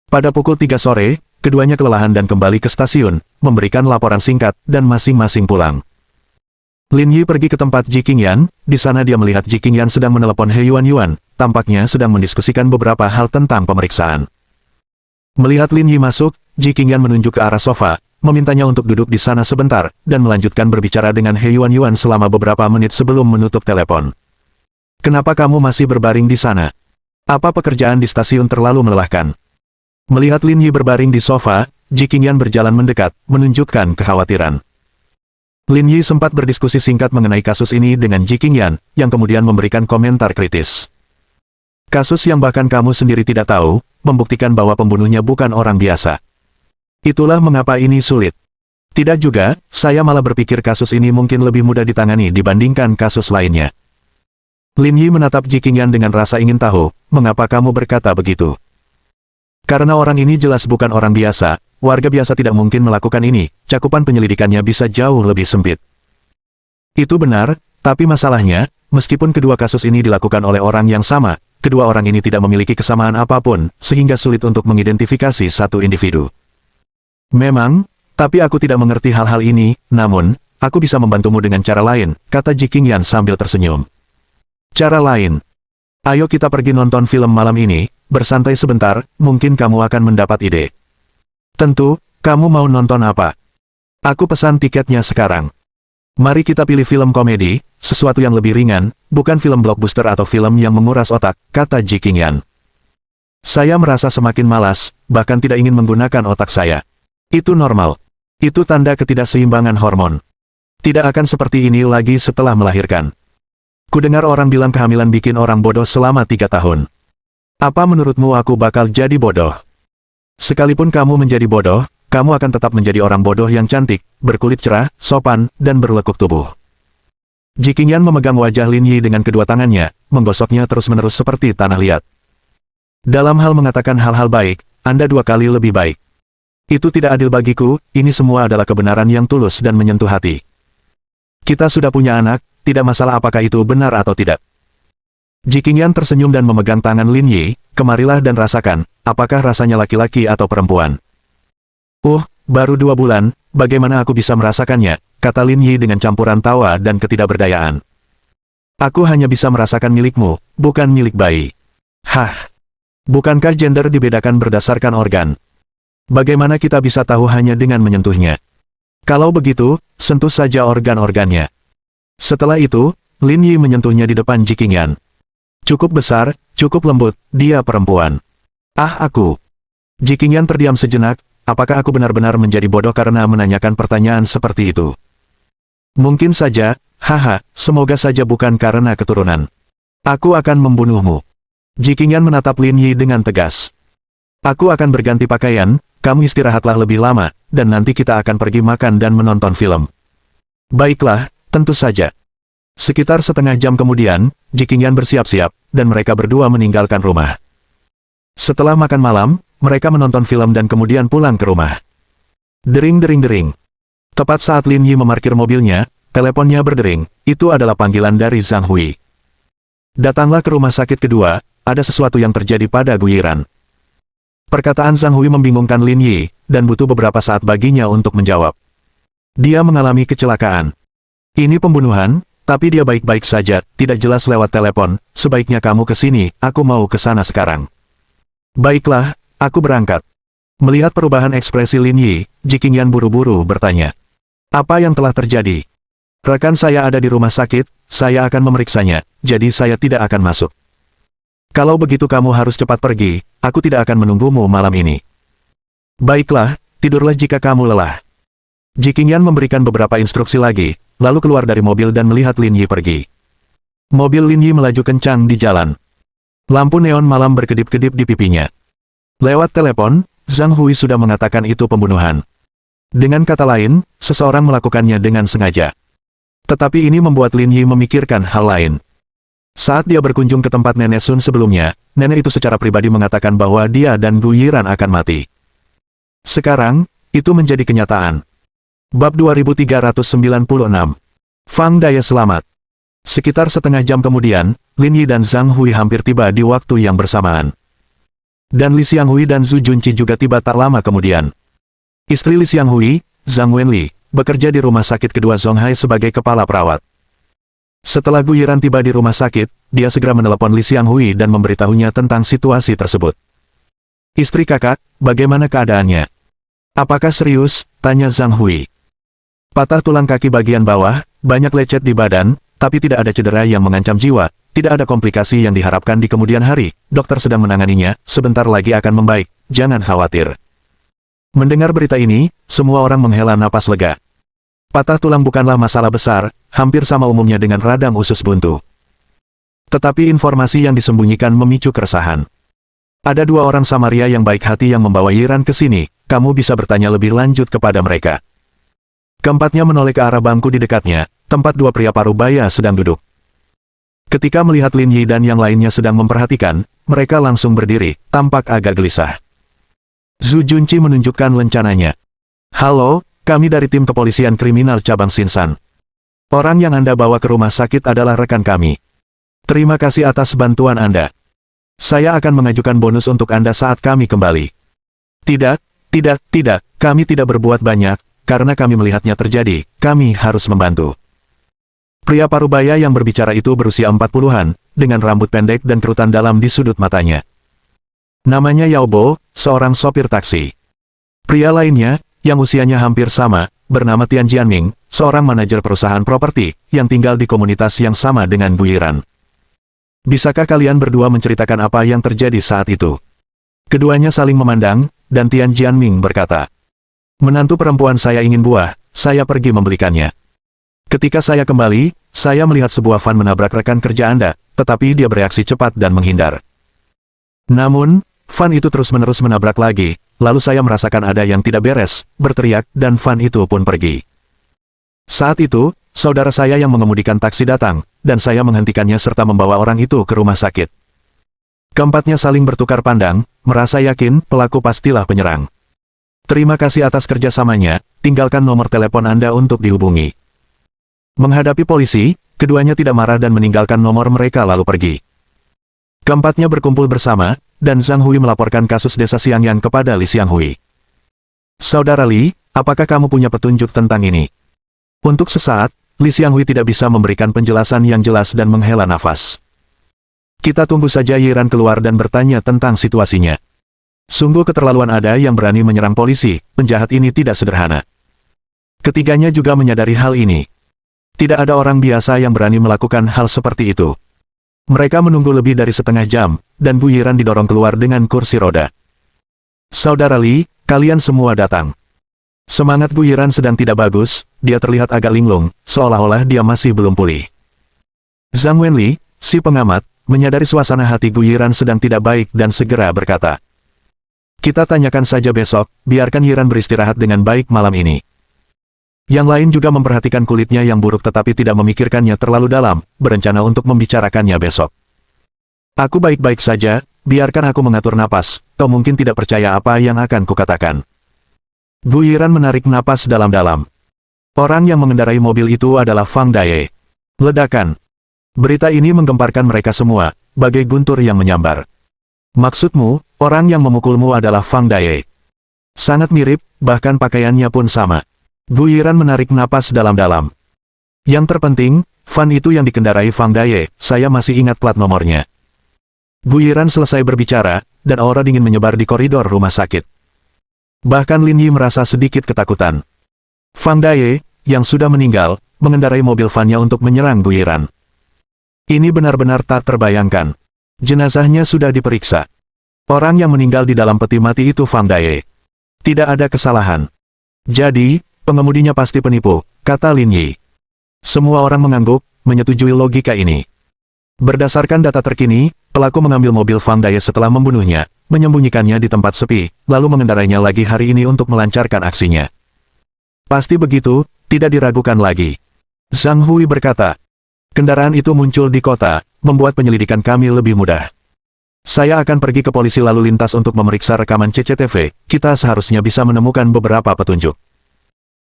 S1: Pada pukul 3 sore, keduanya kelelahan dan kembali ke stasiun, memberikan laporan singkat, dan masing-masing pulang. Lin Yi pergi ke tempat Ji Qingyan, di sana dia melihat Ji Qingyan sedang menelepon He Yuan, tampaknya sedang mendiskusikan beberapa hal tentang pemeriksaan. Melihat Lin Yi masuk, Ji Qingyan menunjuk ke arah sofa, memintanya untuk duduk di sana sebentar, dan melanjutkan berbicara dengan He Yuan selama beberapa menit sebelum menutup telepon. Kenapa kamu masih berbaring di sana? Apa pekerjaan di stasiun terlalu melelahkan? Melihat Lin Yi berbaring di sofa, Ji Qingyan berjalan mendekat, menunjukkan kekhawatiran. Lin Yi sempat berdiskusi singkat mengenai kasus ini dengan Ji Qingyan, yang kemudian memberikan komentar kritis. Kasus yang bahkan kamu sendiri tidak tahu, membuktikan bahwa pembunuhnya bukan orang biasa. Itulah mengapa ini sulit. Tidak juga, saya malah berpikir kasus ini mungkin lebih mudah ditangani dibandingkan kasus lainnya. Lin Yi menatap Ji Qingyan dengan rasa ingin tahu, mengapa kamu berkata begitu? Karena orang ini jelas bukan orang biasa, warga biasa tidak mungkin melakukan ini, cakupan penyelidikannya bisa jauh lebih sempit. Itu benar, tapi masalahnya, meskipun kedua kasus ini dilakukan oleh orang yang sama, kedua orang ini tidak memiliki kesamaan apapun, sehingga sulit untuk mengidentifikasi satu individu. Memang, tapi aku tidak mengerti hal-hal ini, namun, aku bisa membantumu dengan cara lain, kata Ji Qingyan sambil tersenyum. Cara lain? Ayo kita pergi nonton film malam ini, bersantai sebentar, mungkin kamu akan mendapat ide. Tentu, kamu mau nonton apa? Aku pesan tiketnya sekarang. Mari kita pilih film komedi, sesuatu yang lebih ringan, bukan film blockbuster atau film yang menguras otak, kata Ji Qingyan. Saya merasa semakin malas, bahkan tidak ingin menggunakan otak saya. Itu normal. Itu tanda ketidakseimbangan hormon. Tidak akan seperti ini lagi setelah melahirkan. Kudengar orang bilang kehamilan bikin orang bodoh selama 3 tahun. Apa menurutmu aku bakal jadi bodoh? Sekalipun kamu menjadi bodoh, kamu akan tetap menjadi orang bodoh yang cantik, berkulit cerah, sopan, dan berlekuk tubuh. Ji Qingyan memegang wajah Lin Yi dengan kedua tangannya, menggosoknya terus-menerus seperti tanah liat. Dalam hal mengatakan hal-hal baik, Anda 2 kali lebih baik. Itu tidak adil bagiku, ini semua adalah kebenaran yang tulus dan menyentuh hati. Kita sudah punya anak, tidak masalah apakah itu benar atau tidak. Ji Qingyan tersenyum dan memegang tangan Lin Yi, kemarilah dan rasakan, apakah rasanya laki-laki atau perempuan. Baru 2 bulan, bagaimana aku bisa merasakannya, kata Lin Yi dengan campuran tawa dan ketidakberdayaan. Aku hanya bisa merasakan milikmu, bukan milik bayi. Hah? Bukankah gender dibedakan berdasarkan organ? Bagaimana kita bisa tahu hanya dengan menyentuhnya? Kalau begitu, sentuh saja organ-organnya. Setelah itu, Lin Yi menyentuhnya di depan Ji Qingyan. Cukup besar, cukup lembut, dia perempuan. Aku. Ji Qingyan terdiam sejenak, apakah aku benar-benar menjadi bodoh karena menanyakan pertanyaan seperti itu? Mungkin saja, semoga saja bukan karena keturunan. Aku akan membunuhmu. Ji Qingyan menatap Lin Yi dengan tegas. Aku akan berganti pakaian, kamu istirahatlah lebih lama, dan nanti kita akan pergi makan dan menonton film. Baiklah, tentu saja. Sekitar setengah jam kemudian, Ji Qingyan bersiap-siap, dan mereka berdua meninggalkan rumah. Setelah makan malam, mereka menonton film dan kemudian pulang ke rumah. Dering-dering-dering. Tepat saat Lin Yi memarkir mobilnya, teleponnya berdering, itu adalah panggilan dari Zhang Hui. Datanglah ke rumah sakit kedua, ada sesuatu yang terjadi pada Guyiran. Perkataan Zhang Hui membingungkan Lin Yi, dan butuh beberapa saat baginya untuk menjawab. Dia mengalami kecelakaan. Ini pembunuhan, tapi dia baik-baik saja, tidak jelas lewat telepon, sebaiknya kamu ke sini, aku mau ke sana sekarang. Baiklah, aku berangkat. Melihat perubahan ekspresi Lin Yi, Ji Qingyan buru-buru bertanya. Apa yang telah terjadi? Rekan saya ada di rumah sakit, saya akan memeriksanya, jadi saya tidak akan masuk. Kalau begitu kamu harus cepat pergi, aku tidak akan menunggumu malam ini. Baiklah, tidurlah jika kamu lelah. Ji Qingyan memberikan beberapa instruksi lagi, lalu keluar dari mobil dan melihat Lin Yi pergi. Mobil Lin Yi melaju kencang di jalan. Lampu neon malam berkedip-kedip di pipinya. Lewat telepon, Zhang Hui sudah mengatakan itu pembunuhan. Dengan kata lain, seseorang melakukannya dengan sengaja. Tetapi ini membuat Lin Yi memikirkan hal lain. Saat dia berkunjung ke tempat Nenek Sun sebelumnya, nenek itu secara pribadi mengatakan bahwa dia dan Gu Yiran akan mati. Sekarang, itu menjadi kenyataan. Bab 2396. Fang Daya selamat. Sekitar setengah jam kemudian, Lin Yi dan Zhang Hui hampir tiba di waktu yang bersamaan. Dan Li Xianghui dan Zhu Junqi juga tiba tak lama kemudian. Istri Li Xianghui, Zhang Wenli, bekerja di rumah sakit kedua Zonghai sebagai kepala perawat. Setelah Gu Yiran tiba di rumah sakit, dia segera menelepon Li Xianghui dan memberitahunya tentang situasi tersebut. Istri kakak, bagaimana keadaannya? Apakah serius? Tanya Zhang Hui. Patah tulang kaki bagian bawah, banyak lecet di badan, tapi tidak ada cedera yang mengancam jiwa, tidak ada komplikasi yang diharapkan di kemudian hari, dokter sedang menanganinya, sebentar lagi akan membaik, jangan khawatir. Mendengar berita ini, semua orang menghela napas lega. Patah tulang bukanlah masalah besar, hampir sama umumnya dengan radang usus buntu. Tetapi informasi yang disembunyikan memicu keresahan. Ada dua orang Samaria yang baik hati yang membawa Yiran ke sini, kamu bisa bertanya lebih lanjut kepada mereka. Keempatnya menoleh ke arah bangku di dekatnya, tempat dua pria parubaya sedang duduk. Ketika melihat Lin Yi dan yang lainnya sedang memperhatikan, mereka langsung berdiri, tampak agak gelisah. Zhu Junqi menunjukkan lencananya. Halo, kami dari tim kepolisian kriminal cabang Xinsan. Orang yang Anda bawa ke rumah sakit adalah rekan kami. Terima kasih atas bantuan Anda. Saya akan mengajukan bonus untuk Anda saat kami kembali. Tidak, kami tidak berbuat banyak, karena kami melihatnya terjadi, kami harus membantu. Pria parubaya yang berbicara itu berusia 40-an, dengan rambut pendek dan kerutan dalam di sudut matanya. Namanya Yao Bo, seorang sopir taksi. Pria lainnya, yang usianya hampir sama, bernama Tian Jianming, seorang manajer perusahaan properti, yang tinggal di komunitas yang sama dengan Gu Yiran. Bisakah kalian berdua menceritakan apa yang terjadi saat itu? Keduanya saling memandang, dan Tian Jianming berkata, menantu perempuan saya ingin buah, saya pergi membelikannya. Ketika saya kembali, saya melihat sebuah van menabrak rekan kerja Anda, tetapi dia bereaksi cepat dan menghindar. Namun, van itu terus-menerus menabrak lagi, lalu saya merasakan ada yang tidak beres, berteriak, dan van itu pun pergi. Saat itu, saudara saya yang mengemudikan taksi datang, dan saya menghentikannya serta membawa orang itu ke rumah sakit. Keempatnya saling bertukar pandang, merasa yakin pelaku pastilah penyerang. Terima kasih atas kerjasamanya, tinggalkan nomor telepon Anda untuk dihubungi. Menghadapi polisi, keduanya tidak marah dan meninggalkan nomor mereka lalu pergi. Keempatnya berkumpul bersama, dan Zhang Hui melaporkan kasus desa Xiangyan kepada Li Xianghui. Saudara Li, apakah kamu punya petunjuk tentang ini? Untuk sesaat, Li Xianghui tidak bisa memberikan penjelasan yang jelas dan menghela nafas. Kita tunggu saja Yiran keluar dan bertanya tentang situasinya. Sungguh keterlaluan ada yang berani menyerang polisi, penjahat ini tidak sederhana. Ketiganya juga menyadari hal ini. Tidak ada orang biasa yang berani melakukan hal seperti itu. Mereka menunggu lebih dari setengah jam, dan Gu Yiran didorong keluar dengan kursi roda. Saudara Li, kalian semua datang. Semangat Gu Yiran sedang tidak bagus, dia terlihat agak linglung, seolah-olah dia masih belum pulih. Zhang Wenli, si pengamat, menyadari suasana hati Gu Yiran sedang tidak baik dan segera berkata, kita tanyakan saja besok, biarkan Yiran beristirahat dengan baik malam ini. Yang lain juga memperhatikan kulitnya yang buruk tetapi tidak memikirkannya terlalu dalam, berencana untuk membicarakannya besok. Aku baik-baik saja, biarkan aku mengatur napas, kau mungkin tidak percaya apa yang akan kukatakan. Gu Yiran menarik napas dalam-dalam. Orang yang mengendarai mobil itu adalah Fang Daye. Ledakan. Berita ini menggemparkan mereka semua, bagai guntur yang menyambar. Maksudmu, orang yang memukulmu adalah Fang Daye. Sangat mirip, bahkan pakaiannya pun sama. Gu Yiran menarik napas dalam-dalam. Yang terpenting, van itu yang dikendarai Fang Daye, saya masih ingat plat nomornya. Gu Yiran selesai berbicara, dan aura dingin menyebar di koridor rumah sakit. Bahkan Lin Yi merasa sedikit ketakutan. Fang Daye, yang sudah meninggal, mengendarai mobil vannya untuk menyerang Gu Yiran. Ini benar-benar tak terbayangkan. Jenazahnya sudah diperiksa. Orang yang meninggal di dalam peti mati itu Fang Daye. Tidak ada kesalahan. Jadi, pengemudinya pasti penipu, kata Lin Yi. Semua orang mengangguk, menyetujui logika ini. Berdasarkan data terkini, pelaku mengambil mobil Fang Daye setelah membunuhnya, menyembunyikannya di tempat sepi, lalu mengendarainya lagi hari ini untuk melancarkan aksinya. Pasti begitu, tidak diragukan lagi. Zhang Hui berkata. Kendaraan itu muncul di kota, membuat penyelidikan kami lebih mudah. Saya akan pergi ke polisi lalu lintas untuk memeriksa rekaman CCTV, kita seharusnya bisa menemukan beberapa petunjuk.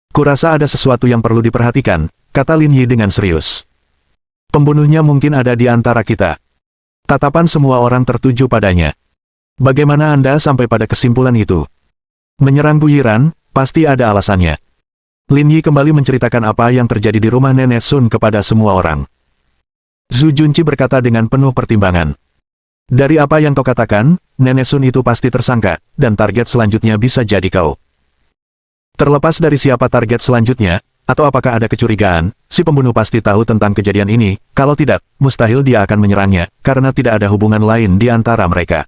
S1: Kurasa ada sesuatu yang perlu diperhatikan, kata Lin Yi dengan serius. Pembunuhnya mungkin ada di antara kita. Tatapan semua orang tertuju padanya. Bagaimana Anda sampai pada kesimpulan itu? Menyerang Gu Yiran, pasti ada alasannya. Lin Yi kembali menceritakan apa yang terjadi di rumah Nenek Sun kepada semua orang. Zhu Junqi berkata dengan penuh pertimbangan. Dari apa yang kau katakan, Nenek Sun itu pasti tersangka, dan target selanjutnya bisa jadi kau. Terlepas dari siapa target selanjutnya, atau apakah ada kecurigaan, si pembunuh pasti tahu tentang kejadian ini, kalau tidak, mustahil dia akan menyerangnya, karena tidak ada hubungan lain di antara mereka.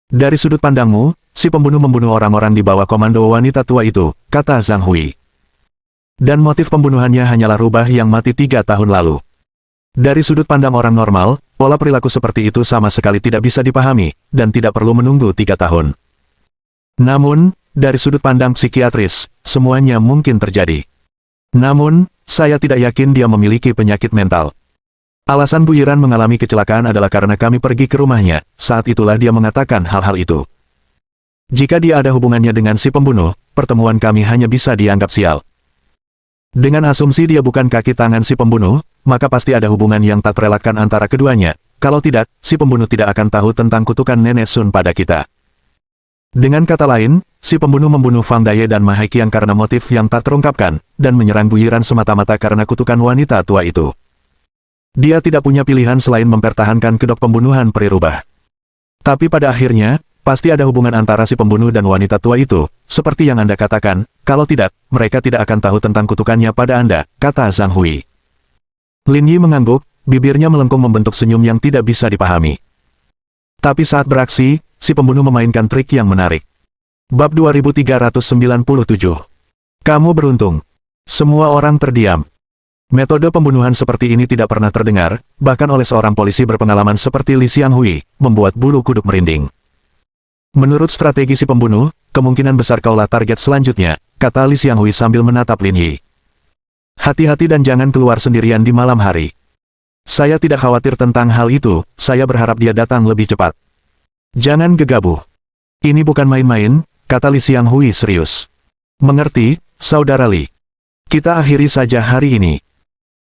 S1: Dari sudut pandangmu, si pembunuh membunuh orang-orang di bawah komando wanita tua itu, kata Zhang Hui. Dan motif pembunuhannya hanyalah rubah yang mati 3 tahun lalu. Dari sudut pandang orang normal, pola perilaku seperti itu sama sekali tidak bisa dipahami, dan tidak perlu menunggu 3 tahun. Namun, dari sudut pandang psikiatris, semuanya mungkin terjadi. Namun, saya tidak yakin dia memiliki penyakit mental. Alasan Bu Yiran mengalami kecelakaan adalah karena kami pergi ke rumahnya, saat itulah dia mengatakan hal-hal itu. Jika dia ada hubungannya dengan si pembunuh, pertemuan kami hanya bisa dianggap sial. Dengan asumsi dia bukan kaki tangan si pembunuh, maka pasti ada hubungan yang tak terelakkan antara keduanya, kalau tidak, si pembunuh tidak akan tahu tentang kutukan Nenek Sun pada kita. Dengan kata lain, si pembunuh membunuh Fang Daye dan Ma Haiqiang karena motif yang tak terungkapkan, dan menyerang Gu Yiran semata-mata karena kutukan wanita tua itu. Dia tidak punya pilihan selain mempertahankan kedok pembunuhan peri rubah. Tapi pada akhirnya, pasti ada hubungan antara si pembunuh dan wanita tua itu, seperti yang Anda katakan, kalau tidak, mereka tidak akan tahu tentang kutukannya pada Anda, kata Zhang Hui. Lin Yi mengangguk, bibirnya melengkung membentuk senyum yang tidak bisa dipahami. Tapi saat beraksi, si pembunuh memainkan trik yang menarik. Bab 2397. Kamu beruntung. Semua orang terdiam. Metode pembunuhan seperti ini tidak pernah terdengar, bahkan oleh seorang polisi berpengalaman seperti Li Xianghui, membuat bulu kuduk merinding. Menurut strategi si pembunuh, kemungkinan besar kaulah target selanjutnya, kata Li Xianghui sambil menatap Lin Yi. Hati-hati dan jangan keluar sendirian di malam hari. Saya tidak khawatir tentang hal itu, saya berharap dia datang lebih cepat. Jangan gegabah. Ini bukan main-main, kata Li Xianghui serius. Mengerti, Saudara Li. Kita akhiri saja hari ini.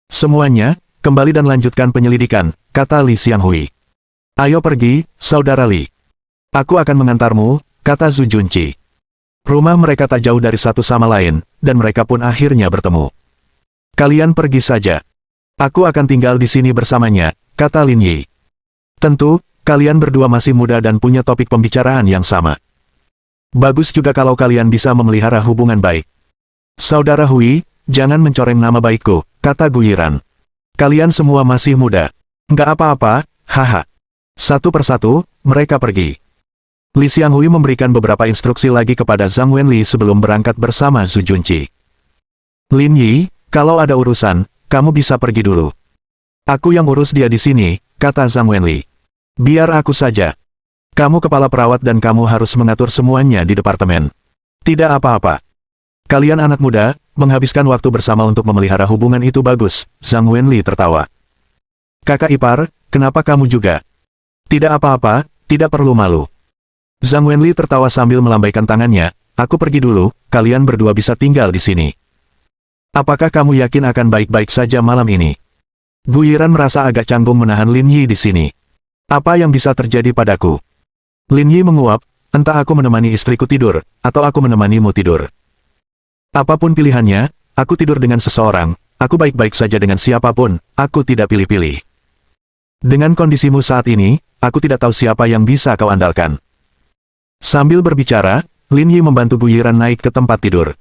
S1: Semuanya, kembali dan lanjutkan penyelidikan, kata Li Xianghui. Ayo pergi, Saudara Li. Aku akan mengantarmu, kata Zhu Junqi. Rumah mereka tak jauh dari satu sama lain, dan mereka pun akhirnya bertemu. Kalian pergi saja. Aku akan tinggal di sini bersamanya, kata Lin Yi. Tentu, kalian berdua masih muda dan punya topik pembicaraan yang sama. Bagus juga kalau kalian bisa memelihara hubungan baik. Saudara Hui, jangan mencoreng nama baikku, kata Gu Yiran. Kalian semua masih muda. Nggak apa-apa, haha. Satu persatu, mereka pergi. Li Xianghui memberikan beberapa instruksi lagi kepada Zhang Wenli sebelum berangkat bersama Zhu Junqi. Lin Yi, kalau ada urusan, kamu bisa pergi dulu. Aku yang urus dia di sini, kata Zhang Wenli. Biar aku saja. Kamu kepala perawat dan kamu harus mengatur semuanya di departemen. Tidak apa-apa. Kalian anak muda, menghabiskan waktu bersama untuk memelihara hubungan itu bagus, Zhang Wenli tertawa. Kakak ipar, kenapa kamu juga? Tidak apa-apa, tidak perlu malu. Zhang Wenli tertawa sambil melambaikan tangannya, aku pergi dulu, kalian berdua bisa tinggal di sini. Apakah kamu yakin akan baik-baik saja malam ini? Gu Yiran merasa agak canggung menahan Lin Yi di sini. Apa yang bisa terjadi padaku? Lin Yi menguap, entah aku menemani istriku tidur, atau aku menemanimu tidur. Apapun pilihannya, aku tidur dengan seseorang, aku baik-baik saja dengan siapapun, aku tidak pilih-pilih. Dengan kondisimu saat ini, aku tidak tahu siapa yang bisa kau andalkan. Sambil berbicara, Lin Yi membantu Gu Yiran naik ke tempat tidur.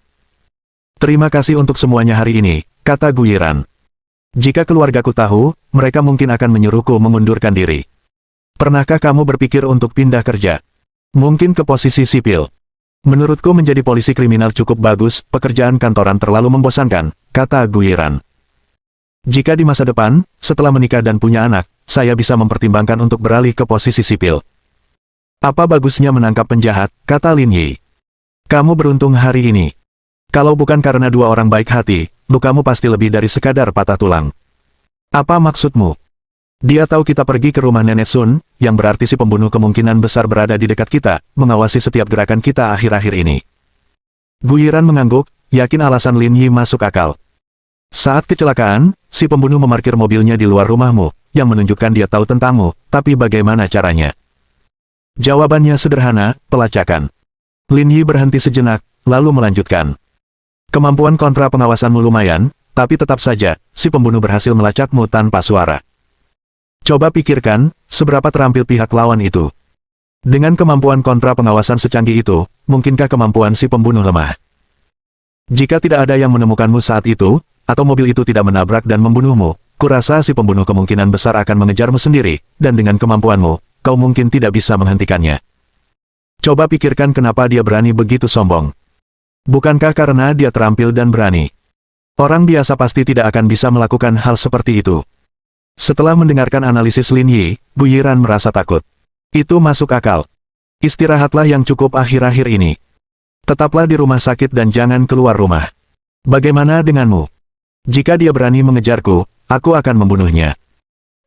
S1: Terima kasih untuk semuanya hari ini, kata Gu Yiran. Jika keluargaku tahu, mereka mungkin akan menyuruhku mengundurkan diri. Pernahkah kamu berpikir untuk pindah kerja? Mungkin ke posisi sipil. Menurutku menjadi polisi kriminal cukup bagus, pekerjaan kantoran terlalu membosankan, kata Gu Yiran. Jika di masa depan, setelah menikah dan punya anak, saya bisa mempertimbangkan untuk beralih ke posisi sipil. Apa bagusnya menangkap penjahat, kata Lin Yi. Kamu beruntung hari ini. Kalau bukan karena dua orang baik hati, lukamu pasti lebih dari sekadar patah tulang. Apa maksudmu? Dia tahu kita pergi ke rumah Nenek Sun, yang berarti si pembunuh kemungkinan besar berada di dekat kita, mengawasi setiap gerakan kita akhir-akhir ini. Gu Yiran mengangguk, yakin alasan Lin Yi masuk akal. Saat kecelakaan, si pembunuh memarkir mobilnya di luar rumahmu, yang menunjukkan dia tahu tentangmu, tapi bagaimana caranya? Jawabannya sederhana, pelacakan. Lin Yi berhenti sejenak, lalu melanjutkan. Kemampuan kontra pengawasanmu lumayan, tapi tetap saja, si pembunuh berhasil melacakmu tanpa suara. Coba pikirkan, seberapa terampil pihak lawan itu. Dengan kemampuan kontra pengawasan secanggih itu, mungkinkah kemampuan si pembunuh lemah? Jika tidak ada yang menemukanmu saat itu, atau mobil itu tidak menabrak dan membunuhmu, kurasa si pembunuh kemungkinan besar akan mengejarmu sendiri, dan dengan kemampuanmu, kau mungkin tidak bisa menghentikannya. Coba pikirkan kenapa dia berani begitu sombong. Bukankah karena dia terampil dan berani? Orang biasa pasti tidak akan bisa melakukan hal seperti itu. Setelah mendengarkan analisis Lin Yi, Gu Yiran merasa takut. Itu masuk akal. Istirahatlah yang cukup akhir-akhir ini. Tetaplah di rumah sakit dan jangan keluar rumah. Bagaimana denganmu? Jika dia berani mengejarku, aku akan membunuhnya.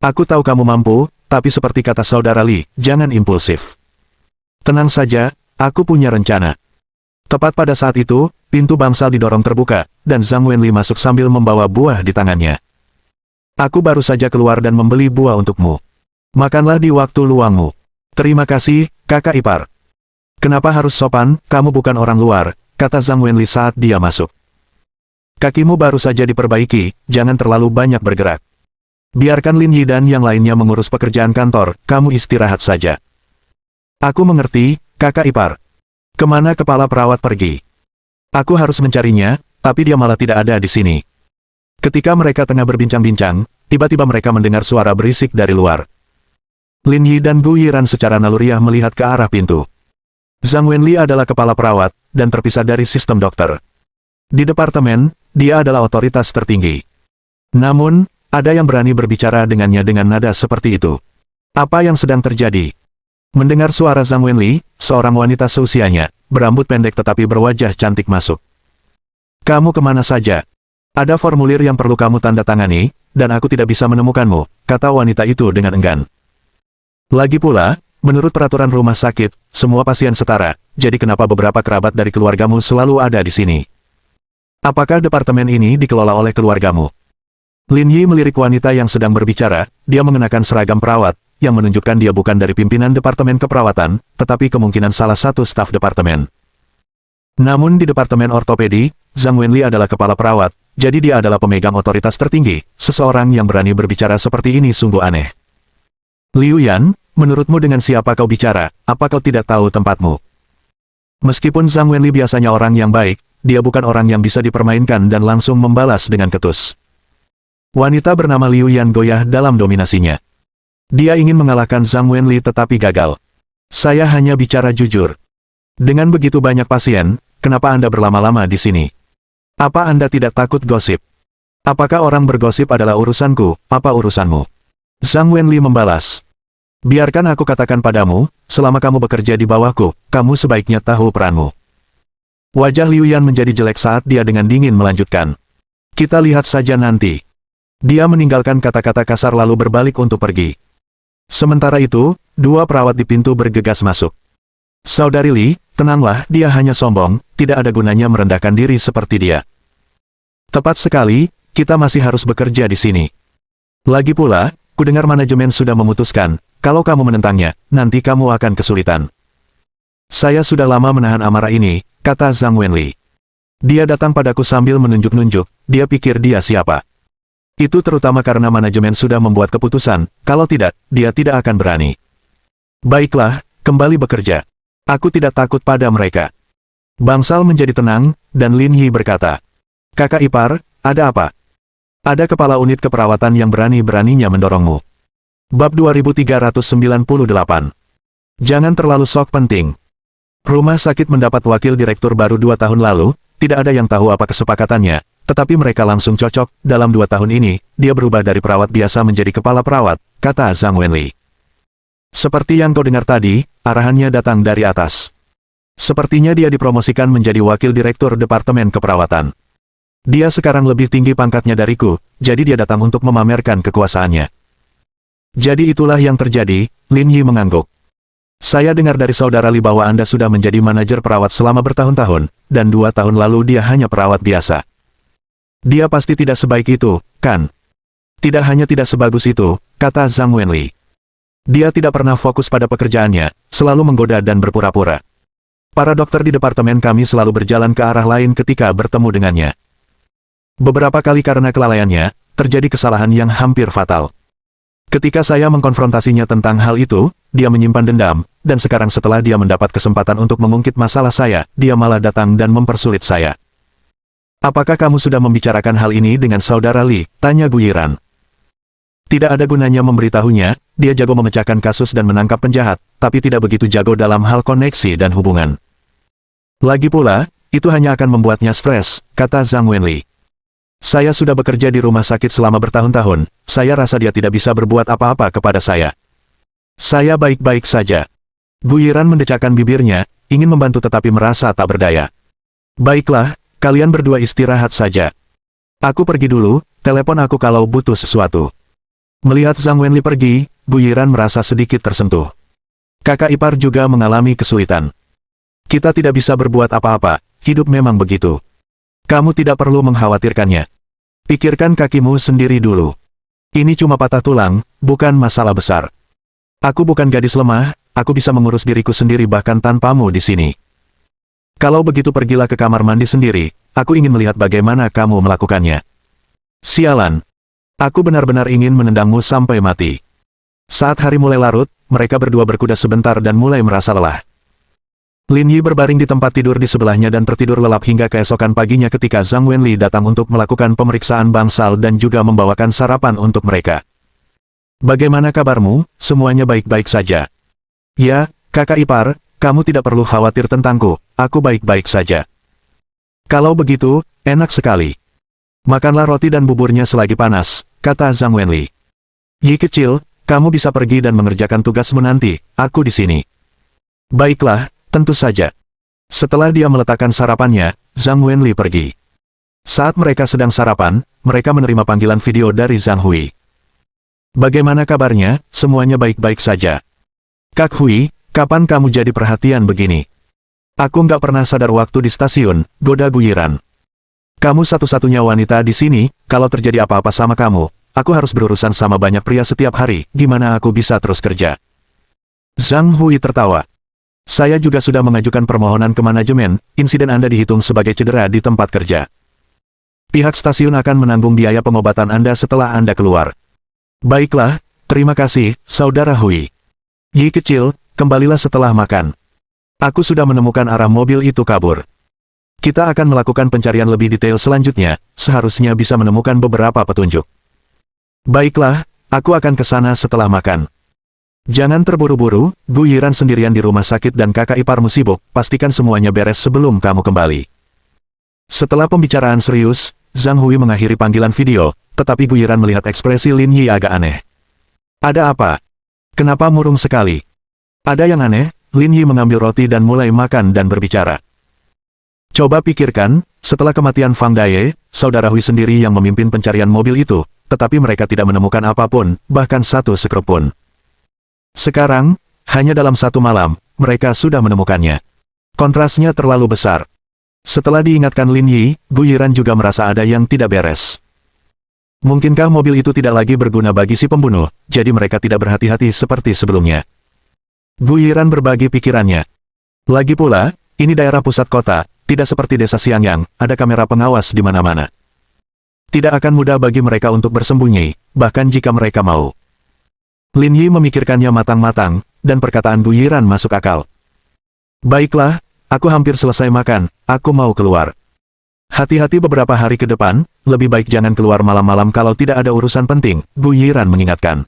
S1: Aku tahu kamu mampu, tapi seperti kata saudara Li, jangan impulsif. Tenang saja, aku punya rencana. Tepat pada saat itu, pintu bangsal didorong terbuka, dan Zhang Wenli masuk sambil membawa buah di tangannya. Aku baru saja keluar dan membeli buah untukmu. Makanlah di waktu luangmu. Terima kasih, kakak ipar. Kenapa harus sopan, kamu bukan orang luar, kata Zhang Wenli saat dia masuk. Kakimu baru saja diperbaiki, jangan terlalu banyak bergerak. Biarkan Lin Yi dan yang lainnya mengurus pekerjaan kantor, kamu istirahat saja. Aku mengerti, kakak ipar. Kemana kepala perawat pergi? Aku harus mencarinya, tapi dia malah tidak ada di sini. Ketika mereka tengah berbincang-bincang, tiba-tiba mereka mendengar suara berisik dari luar. Lin Yi dan Gu Yiran secara naluriah melihat ke arah pintu. Zhang Wenli adalah kepala perawat, dan terpisah dari sistem dokter. Di departemen, dia adalah otoritas tertinggi. Namun, ada yang berani berbicara dengannya dengan nada seperti itu. Apa yang sedang terjadi? Mendengar suara Zhang Wenli, seorang wanita seusianya, berambut pendek tetapi berwajah cantik masuk. Kamu kemana saja? Ada formulir yang perlu kamu tanda tangani, dan aku tidak bisa menemukanmu, kata wanita itu dengan enggan. Lagi pula, menurut peraturan rumah sakit, semua pasien setara, jadi kenapa beberapa kerabat dari keluargamu selalu ada di sini? Apakah departemen ini dikelola oleh keluargamu? Lin Yi melirik wanita yang sedang berbicara, dia mengenakan seragam perawat, yang menunjukkan dia bukan dari pimpinan departemen keperawatan, tetapi kemungkinan salah satu staf departemen. Namun di departemen ortopedi, Zhang Wenli adalah kepala perawat, jadi dia adalah pemegang otoritas tertinggi, seseorang yang berani berbicara seperti ini sungguh aneh. Liu Yan, menurutmu dengan siapa kau bicara, apa kau tidak tahu tempatmu? Meskipun Zhang Wenli biasanya orang yang baik, dia bukan orang yang bisa dipermainkan dan langsung membalas dengan ketus. Wanita bernama Liu Yan goyah dalam dominasinya. Dia ingin mengalahkan Zhang Wenli tetapi gagal. Saya hanya bicara jujur. Dengan begitu banyak pasien, kenapa Anda berlama-lama di sini? Apa Anda tidak takut gosip? Apakah orang bergosip adalah urusanku, apa urusanmu? Zhang Wenli membalas. Biarkan aku katakan padamu, selama kamu bekerja di bawahku, kamu sebaiknya tahu peranmu. Wajah Liu Yan menjadi jelek saat dia dengan dingin melanjutkan. Kita lihat saja nanti. Dia meninggalkan kata-kata kasar lalu berbalik untuk pergi. Sementara itu, dua perawat di pintu bergegas masuk. Saudari Li, tenanglah, dia hanya sombong, tidak ada gunanya merendahkan diri seperti dia. Tepat sekali, kita masih harus bekerja di sini. Lagi pula, kudengar manajemen sudah memutuskan, kalau kamu menentangnya, nanti kamu akan kesulitan. Saya sudah lama menahan amarah ini, kata Zhang Wenli. Dia datang padaku sambil menunjuk-nunjuk, dia pikir dia siapa. Itu terutama karena manajemen sudah membuat keputusan, kalau tidak, dia tidak akan berani. Baiklah, kembali bekerja. Aku tidak takut pada mereka. Bangsal menjadi tenang, dan Lin Yi berkata, Kakak ipar, ada apa? Ada kepala unit keperawatan yang berani-beraninya mendorongmu. Bab 2398. Jangan terlalu sok penting. Rumah sakit mendapat wakil direktur baru 2 tahun lalu, tidak ada yang tahu apa kesepakatannya, tetapi mereka langsung cocok, dalam 2 tahun ini, dia berubah dari perawat biasa menjadi kepala perawat, kata Zhang Wenli. Seperti yang kau dengar tadi, arahannya datang dari atas. Sepertinya dia dipromosikan menjadi wakil direktur Departemen Keperawatan. Dia sekarang lebih tinggi pangkatnya dariku, jadi dia datang untuk memamerkan kekuasaannya. Jadi itulah yang terjadi, Lin Yi mengangguk. Saya dengar dari saudara Li bahwa Anda sudah menjadi manajer perawat selama bertahun-tahun, dan 2 tahun lalu dia hanya perawat biasa. Dia pasti tidak sebaik itu, kan? Tidak hanya tidak sebagus itu, kata Zhang Wenli. Dia tidak pernah fokus pada pekerjaannya, selalu menggoda dan berpura-pura. Para dokter di departemen kami selalu berjalan ke arah lain ketika bertemu dengannya. Beberapa kali karena kelalaiannya, terjadi kesalahan yang hampir fatal. Ketika saya mengkonfrontasinya tentang hal itu, dia menyimpan dendam, dan sekarang setelah dia mendapat kesempatan untuk mengungkit masalah saya, dia malah datang dan mempersulit saya. Apakah kamu sudah membicarakan hal ini dengan saudara Li? Tanya Gu Yiran. Tidak ada gunanya memberitahunya, dia jago memecahkan kasus dan menangkap penjahat, tapi tidak begitu jago dalam hal koneksi dan hubungan. Lagi pula, itu hanya akan membuatnya stres, kata Zhang Wenli. Saya sudah bekerja di rumah sakit selama bertahun-tahun, saya rasa dia tidak bisa berbuat apa-apa kepada saya. Saya baik-baik saja. Gu Yiran mendecakkan bibirnya, ingin membantu tetapi merasa tak berdaya. Baiklah, kalian berdua istirahat saja. Aku pergi dulu, telepon aku kalau butuh sesuatu. Melihat Zhang Wenli pergi, Gu Yiran merasa sedikit tersentuh. Kakak ipar juga mengalami kesulitan. Kita tidak bisa berbuat apa-apa, hidup memang begitu. Kamu tidak perlu mengkhawatirkannya. Pikirkan kakimu sendiri dulu. Ini cuma patah tulang, bukan masalah besar. Aku bukan gadis lemah, aku bisa mengurus diriku sendiri bahkan tanpamu di sini. Kalau begitu pergilah ke kamar mandi sendiri, aku ingin melihat bagaimana kamu melakukannya. Sialan. Aku benar-benar ingin menendangmu sampai mati. Saat hari mulai larut, mereka berdua berkuda sebentar dan mulai merasa lelah. Lin Yi berbaring di tempat tidur di sebelahnya dan tertidur lelap hingga keesokan paginya ketika Zhang Wenli datang untuk melakukan pemeriksaan bangsal dan juga membawakan sarapan untuk mereka. Bagaimana kabarmu? Semuanya baik-baik saja. Ya, kakak ipar, kamu tidak perlu khawatir tentangku, aku baik-baik saja. Kalau begitu, enak sekali. Makanlah roti dan buburnya selagi panas, kata Zhang Wenli. Yi kecil, kamu bisa pergi dan mengerjakan tugasmu nanti, aku di sini. Baiklah, tentu saja. Setelah dia meletakkan sarapannya, Zhang Wenli pergi. Saat mereka sedang sarapan, mereka menerima panggilan video dari Zhang Hui. Bagaimana kabarnya? Semuanya baik-baik saja. Kak Hui, kapan kamu jadi perhatian begini? Aku nggak pernah sadar waktu di stasiun, goda Gu Yiran. Kamu satu-satunya wanita di sini, kalau terjadi apa-apa sama kamu, aku harus berurusan sama banyak pria setiap hari, gimana aku bisa terus kerja? Zhang Hui tertawa. Saya juga sudah mengajukan permohonan ke manajemen, insiden Anda dihitung sebagai cedera di tempat kerja. Pihak stasiun akan menanggung biaya pengobatan Anda setelah Anda keluar. Baiklah, terima kasih, Saudara Hui. Yi kecil, kembalilah setelah makan. Aku sudah menemukan arah mobil itu kabur. Kita akan melakukan pencarian lebih detail selanjutnya, seharusnya bisa menemukan beberapa petunjuk. Baiklah, aku akan ke sana setelah makan. Jangan terburu-buru, Gu Yiran sendirian di rumah sakit dan kakak iparmu sibuk, pastikan semuanya beres sebelum kamu kembali. Setelah pembicaraan serius, Zhang Hui mengakhiri panggilan video, tetapi Gu Yiran melihat ekspresi Lin Yi agak aneh. Ada apa? Kenapa murung sekali? Ada yang aneh, Lin Yi mengambil roti dan mulai makan dan berbicara. Coba pikirkan, setelah kematian Fang Daye, saudara Hui sendiri yang memimpin pencarian mobil itu, tetapi mereka tidak menemukan apapun, bahkan satu sekrup pun. Sekarang, hanya dalam satu malam, mereka sudah menemukannya. Kontrasnya terlalu besar. Setelah diingatkan Lin Yi, Gu Yiran juga merasa ada yang tidak beres. Mungkinkah mobil itu tidak lagi berguna bagi si pembunuh, jadi mereka tidak berhati-hati seperti sebelumnya. Gu Yiran berbagi pikirannya. Lagi pula, ini daerah pusat kota, tidak seperti desa Xiangyang, ada kamera pengawas di mana-mana. Tidak akan mudah bagi mereka untuk bersembunyi, bahkan jika mereka mau. Lin Yi memikirkannya matang-matang, dan perkataan Gu Yiran masuk akal. Baiklah, aku hampir selesai makan, aku mau keluar. Hati-hati beberapa hari ke depan, lebih baik jangan keluar malam-malam kalau tidak ada urusan penting, Gu Yiran mengingatkan.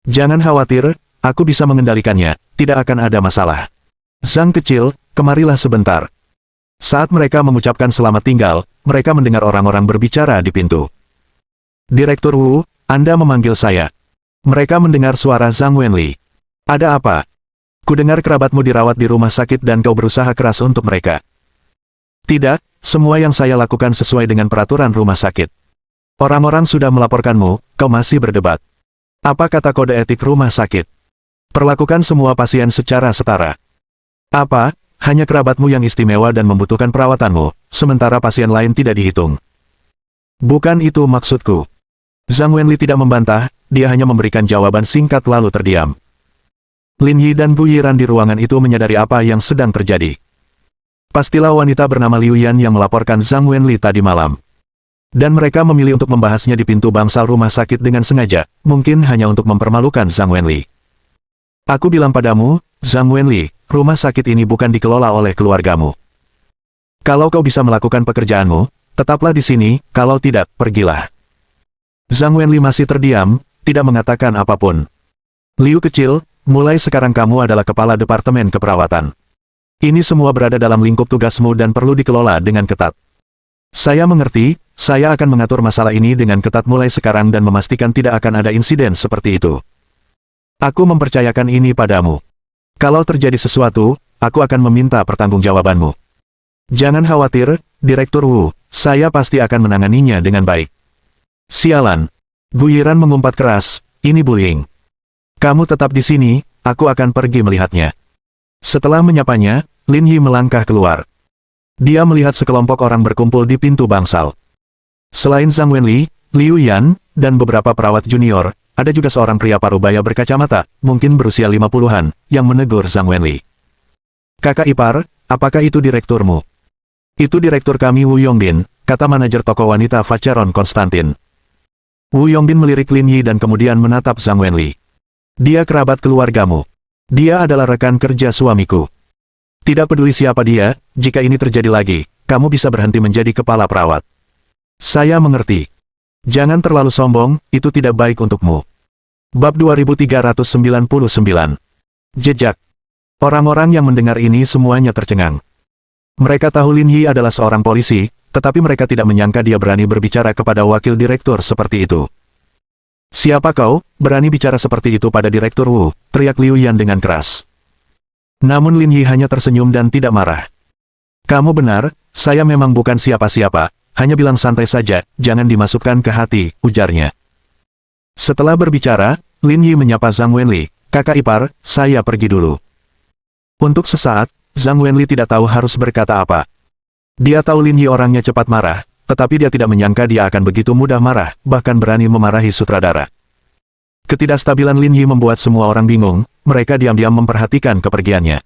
S1: Jangan khawatir, aku bisa mengendalikannya, tidak akan ada masalah. Zhang kecil, kemarilah sebentar. Saat mereka mengucapkan selamat tinggal, mereka mendengar orang-orang berbicara di pintu. Direktur Wu, Anda memanggil saya. Mereka mendengar suara Zhang Wenli. Ada apa? Kudengar kerabatmu dirawat di rumah sakit dan kau berusaha keras untuk mereka. Tidak, semua yang saya lakukan sesuai dengan peraturan rumah sakit. Orang-orang sudah melaporkanmu, kau masih berdebat. Apa kata kode etik rumah sakit? Perlakukan semua pasien secara setara. Apa? Hanya kerabatmu yang istimewa dan membutuhkan perawatanmu, sementara pasien lain tidak dihitung. Bukan itu maksudku. Zhang Wenli tidak membantah, dia hanya memberikan jawaban singkat lalu terdiam. Lin Yi dan Gu Yiran di ruangan itu menyadari apa yang sedang terjadi. Pastilah wanita bernama Liu Yan yang melaporkan Zhang Wenli tadi malam. Dan mereka memilih untuk membahasnya di pintu bangsal rumah sakit dengan sengaja, mungkin hanya untuk mempermalukan Zhang Wenli. Aku bilang padamu, Zhang Wenli, rumah sakit ini bukan dikelola oleh keluargamu. Kalau kau bisa melakukan pekerjaanmu, tetaplah di sini, kalau tidak, pergilah. Zhang Wenli masih terdiam, tidak mengatakan apapun. Liu kecil, mulai sekarang kamu adalah kepala departemen keperawatan. Ini semua berada dalam lingkup tugasmu dan perlu dikelola dengan ketat. Saya mengerti, saya akan mengatur masalah ini dengan ketat mulai sekarang dan memastikan tidak akan ada insiden seperti itu. Aku mempercayakan ini padamu. Kalau terjadi sesuatu, aku akan meminta pertanggungjawabanmu. Jangan khawatir, Direktur Wu, saya pasti akan menanganinya dengan baik. Sialan. Gu Yiran mengumpat keras, ini bullying. Kamu tetap di sini, aku akan pergi melihatnya. Setelah menyapanya, Lin Yi melangkah keluar. Dia melihat sekelompok orang berkumpul di pintu bangsal. Selain Zhang Wenli, Liu Yan, dan beberapa perawat junior, ada juga seorang pria parubaya berkacamata, mungkin berusia 50-an, yang menegur Zhang Wenli. Kakak ipar, apakah itu direkturmu? Itu direktur kami Wu Yongbin, kata manajer toko wanita Vacheron Konstantin. Wu Yongbin melirik Lin Yi dan kemudian menatap Zhang Wenli. Dia kerabat keluargamu. Dia adalah rekan kerja suamiku. Tidak peduli siapa dia, jika ini terjadi lagi, kamu bisa berhenti menjadi kepala perawat. Saya mengerti. Jangan terlalu sombong, itu tidak baik untukmu. Bab 2399. Jejak. Orang-orang yang mendengar ini semuanya tercengang. Mereka tahu Lin Yi adalah seorang polisi, tetapi mereka tidak menyangka dia berani berbicara kepada wakil direktur seperti itu. Siapa kau, berani bicara seperti itu pada Direktur Wu, teriak Liu Yan dengan keras. Namun Lin Yi hanya tersenyum dan tidak marah. Kamu benar, saya memang bukan siapa-siapa, hanya bilang santai saja, jangan dimasukkan ke hati, ujarnya. Setelah berbicara, Lin Yi menyapa Zhang Wenli, kakak ipar, saya pergi dulu. Untuk sesaat, Zhang Wenli tidak tahu harus berkata apa. Dia tahu Lin Yi orangnya cepat marah, tetapi dia tidak menyangka dia akan begitu mudah marah, bahkan berani memarahi sutradara. Ketidakstabilan Lin Yi membuat semua orang bingung, mereka diam-diam memperhatikan kepergiannya.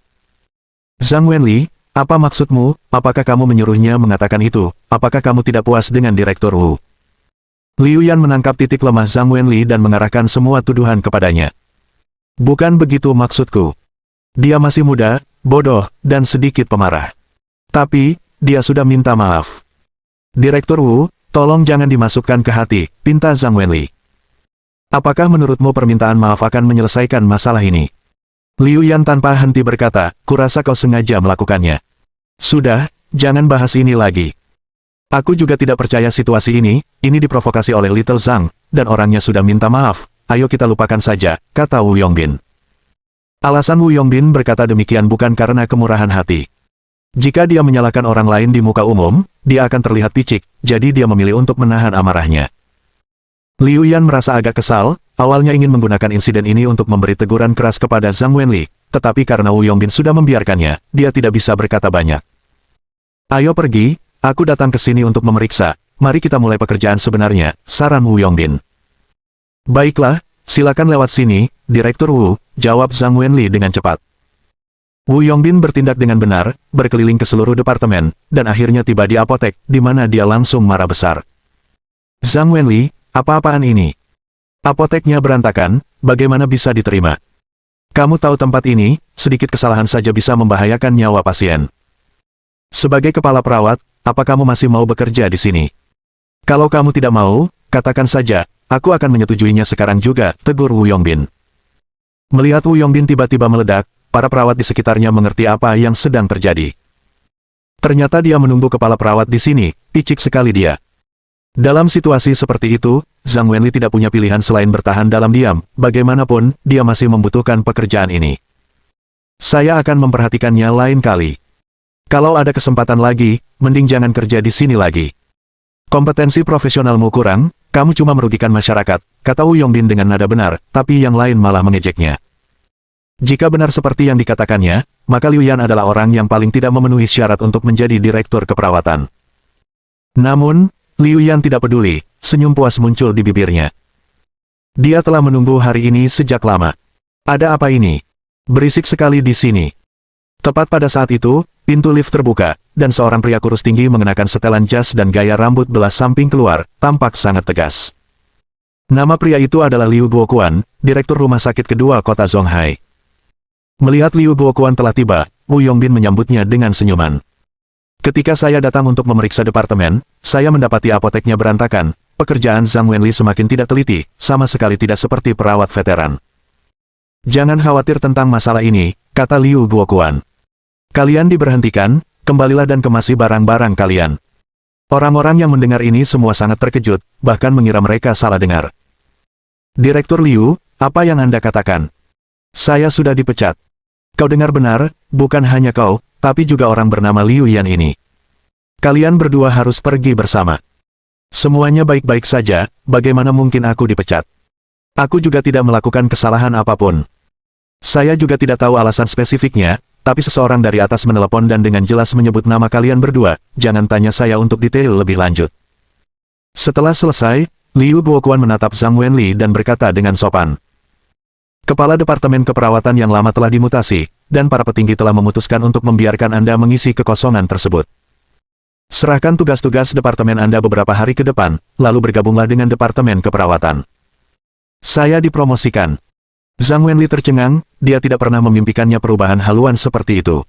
S1: Zhang Wenli, apa maksudmu, apakah kamu menyuruhnya mengatakan itu, apakah kamu tidak puas dengan Direktur Wu? Liu Yan menangkap titik lemah Zhang Wenli dan mengarahkan semua tuduhan kepadanya. Bukan begitu maksudku. Dia masih muda, bodoh, dan sedikit pemarah. Tapi, dia sudah minta maaf. Direktur Wu, tolong jangan dimasukkan ke hati, pinta Zhang Wenli. Apakah menurutmu permintaan maaf akan menyelesaikan masalah ini? Liu Yan tanpa henti berkata, kurasa kau sengaja melakukannya. Sudah, jangan bahas ini lagi. Aku juga tidak percaya situasi ini diprovokasi oleh Little Zhang, dan orangnya sudah minta maaf, ayo kita lupakan saja, kata Wu Yongbin. Alasan Wu Yongbin berkata demikian bukan karena kemurahan hati. Jika dia menyalahkan orang lain di muka umum, dia akan terlihat picik, jadi dia memilih untuk menahan amarahnya. Liu Yan merasa agak kesal, awalnya ingin menggunakan insiden ini untuk memberi teguran keras kepada Zhang Wenli, tetapi karena Wu Yongbin sudah membiarkannya, dia tidak bisa berkata banyak. Ayo pergi, aku datang ke sini untuk memeriksa, mari kita mulai pekerjaan sebenarnya, saran Wu Yongbin. Baiklah, silakan lewat sini, Direktur Wu, jawab Zhang Wenli dengan cepat. Wu Yongbin bertindak dengan benar, berkeliling ke seluruh departemen, dan akhirnya tiba di apotek, di mana dia langsung marah besar. Zhang Wenli, apa-apaan ini? Apoteknya berantakan, bagaimana bisa diterima? Kamu tahu tempat ini, sedikit kesalahan saja bisa membahayakan nyawa pasien. Sebagai kepala perawat, apa kamu masih mau bekerja di sini? Kalau kamu tidak mau, katakan saja, aku akan menyetujuinya sekarang juga, tegur Wu Yongbin. Melihat Wu Yongbin tiba-tiba meledak, para perawat di sekitarnya mengerti apa yang sedang terjadi. Ternyata dia menunggu kepala perawat di sini, picik sekali dia. Dalam situasi seperti itu, Zhang Wenli tidak punya pilihan selain bertahan dalam diam, bagaimanapun, dia masih membutuhkan pekerjaan ini. Saya akan memperhatikannya lain kali. Kalau ada kesempatan lagi, mending jangan kerja di sini lagi. Kompetensi profesionalmu kurang, kamu cuma merugikan masyarakat, kata Wu Yongbin dengan nada benar, tapi yang lain malah mengejeknya. Jika benar seperti yang dikatakannya, maka Liu Yan adalah orang yang paling tidak memenuhi syarat untuk menjadi direktur keperawatan. Namun, Liu Yan tidak peduli, senyum puas muncul di bibirnya. Dia telah menunggu hari ini sejak lama. Ada apa ini? Berisik sekali di sini. Tepat pada saat itu, pintu lift terbuka, dan seorang pria kurus tinggi mengenakan setelan jas dan gaya rambut belas samping keluar, tampak sangat tegas. Nama pria itu adalah Liu Guoquan, direktur rumah sakit kedua kota Zonghai. Melihat Liu Guoquan telah tiba, Wu Yongbin menyambutnya dengan senyuman. Ketika saya datang untuk memeriksa departemen, saya mendapati apoteknya berantakan, pekerjaan Zhang Wenli semakin tidak teliti, sama sekali tidak seperti perawat veteran. Jangan khawatir tentang masalah ini, kata Liu Guoquan. Kalian diberhentikan, kembalilah dan kemasi barang-barang kalian. Orang-orang yang mendengar ini semua sangat terkejut, bahkan mengira mereka salah dengar. Direktur Liu, apa yang Anda katakan? Saya sudah dipecat. Kau dengar benar, bukan hanya kau, tapi juga orang bernama Liu Yan ini. Kalian berdua harus pergi bersama. Semuanya baik-baik saja, bagaimana mungkin aku dipecat? Aku juga tidak melakukan kesalahan apapun. Saya juga tidak tahu alasan spesifiknya, tapi seseorang dari atas menelepon dan dengan jelas menyebut nama kalian berdua, jangan tanya saya untuk detail lebih lanjut. Setelah selesai, Liu Guoquan menatap Zhang Wenli dan berkata dengan sopan. Kepala Departemen Keperawatan yang lama telah dimutasi, dan para petinggi telah memutuskan untuk membiarkan Anda mengisi kekosongan tersebut. Serahkan tugas-tugas departemen Anda beberapa hari ke depan, lalu bergabunglah dengan Departemen Keperawatan. Saya dipromosikan. Zhang Wenli tercengang, dia tidak pernah memimpikannya perubahan haluan seperti itu.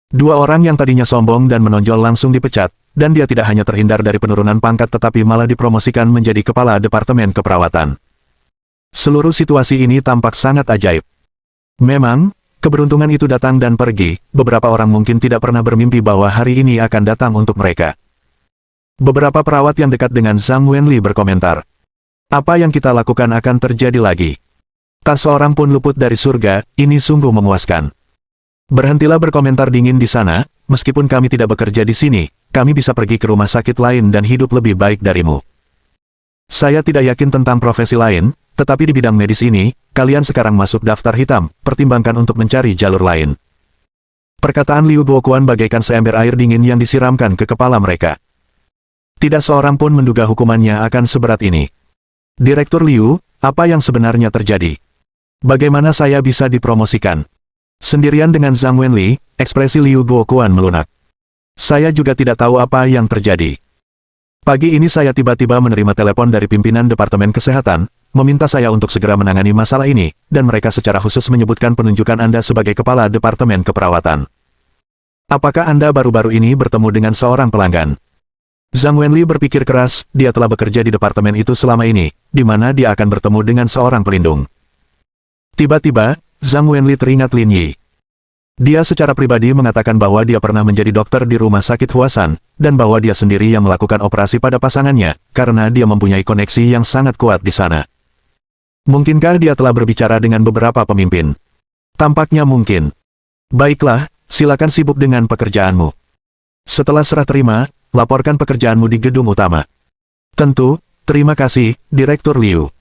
S1: Dua orang yang tadinya sombong dan menonjol langsung dipecat, dan dia tidak hanya terhindar dari penurunan pangkat tetapi malah dipromosikan menjadi Kepala Departemen Keperawatan. Seluruh situasi ini tampak sangat ajaib. Memang, keberuntungan itu datang dan pergi, beberapa orang mungkin tidak pernah bermimpi bahwa hari ini akan datang untuk mereka. Beberapa perawat yang dekat dengan Zhang Wenli berkomentar. Apa yang kita lakukan akan terjadi lagi. Tak seorang pun luput dari surga, ini sungguh memuaskan. Berhentilah berkomentar dingin di sana, meskipun kami tidak bekerja di sini, kami bisa pergi ke rumah sakit lain dan hidup lebih baik darimu. Saya tidak yakin tentang profesi lain, tetapi di bidang medis ini, kalian sekarang masuk daftar hitam, pertimbangkan untuk mencari jalur lain. Perkataan Liu Guoquan bagaikan seember air dingin yang disiramkan ke kepala mereka. Tidak seorang pun menduga hukumannya akan seberat ini. Direktur Liu, apa yang sebenarnya terjadi? Bagaimana saya bisa dipromosikan? Sendirian dengan Zhang Wenli, ekspresi Liu Guoquan melunak. Saya juga tidak tahu apa yang terjadi. Pagi ini saya tiba-tiba menerima telepon dari pimpinan Departemen Kesehatan, meminta saya untuk segera menangani masalah ini, dan mereka secara khusus menyebutkan penunjukan Anda sebagai Kepala Departemen Keperawatan. Apakah Anda baru-baru ini bertemu dengan seorang pelanggan? Zhang Wenli berpikir keras, dia telah bekerja di departemen itu selama ini, di mana dia akan bertemu dengan seorang pelindung. Tiba-tiba, Zhang Wenli teringat Lin Yi. Dia secara pribadi mengatakan bahwa dia pernah menjadi dokter di rumah sakit Huasan, dan bahwa dia sendiri yang melakukan operasi pada pasangannya, karena dia mempunyai koneksi yang sangat kuat di sana. Mungkinkah dia telah berbicara dengan beberapa pemimpin? Tampaknya mungkin. Baiklah, silakan sibuk dengan pekerjaanmu. Setelah serah terima, laporkan pekerjaanmu di gedung utama. Tentu, terima kasih, Direktur Liu.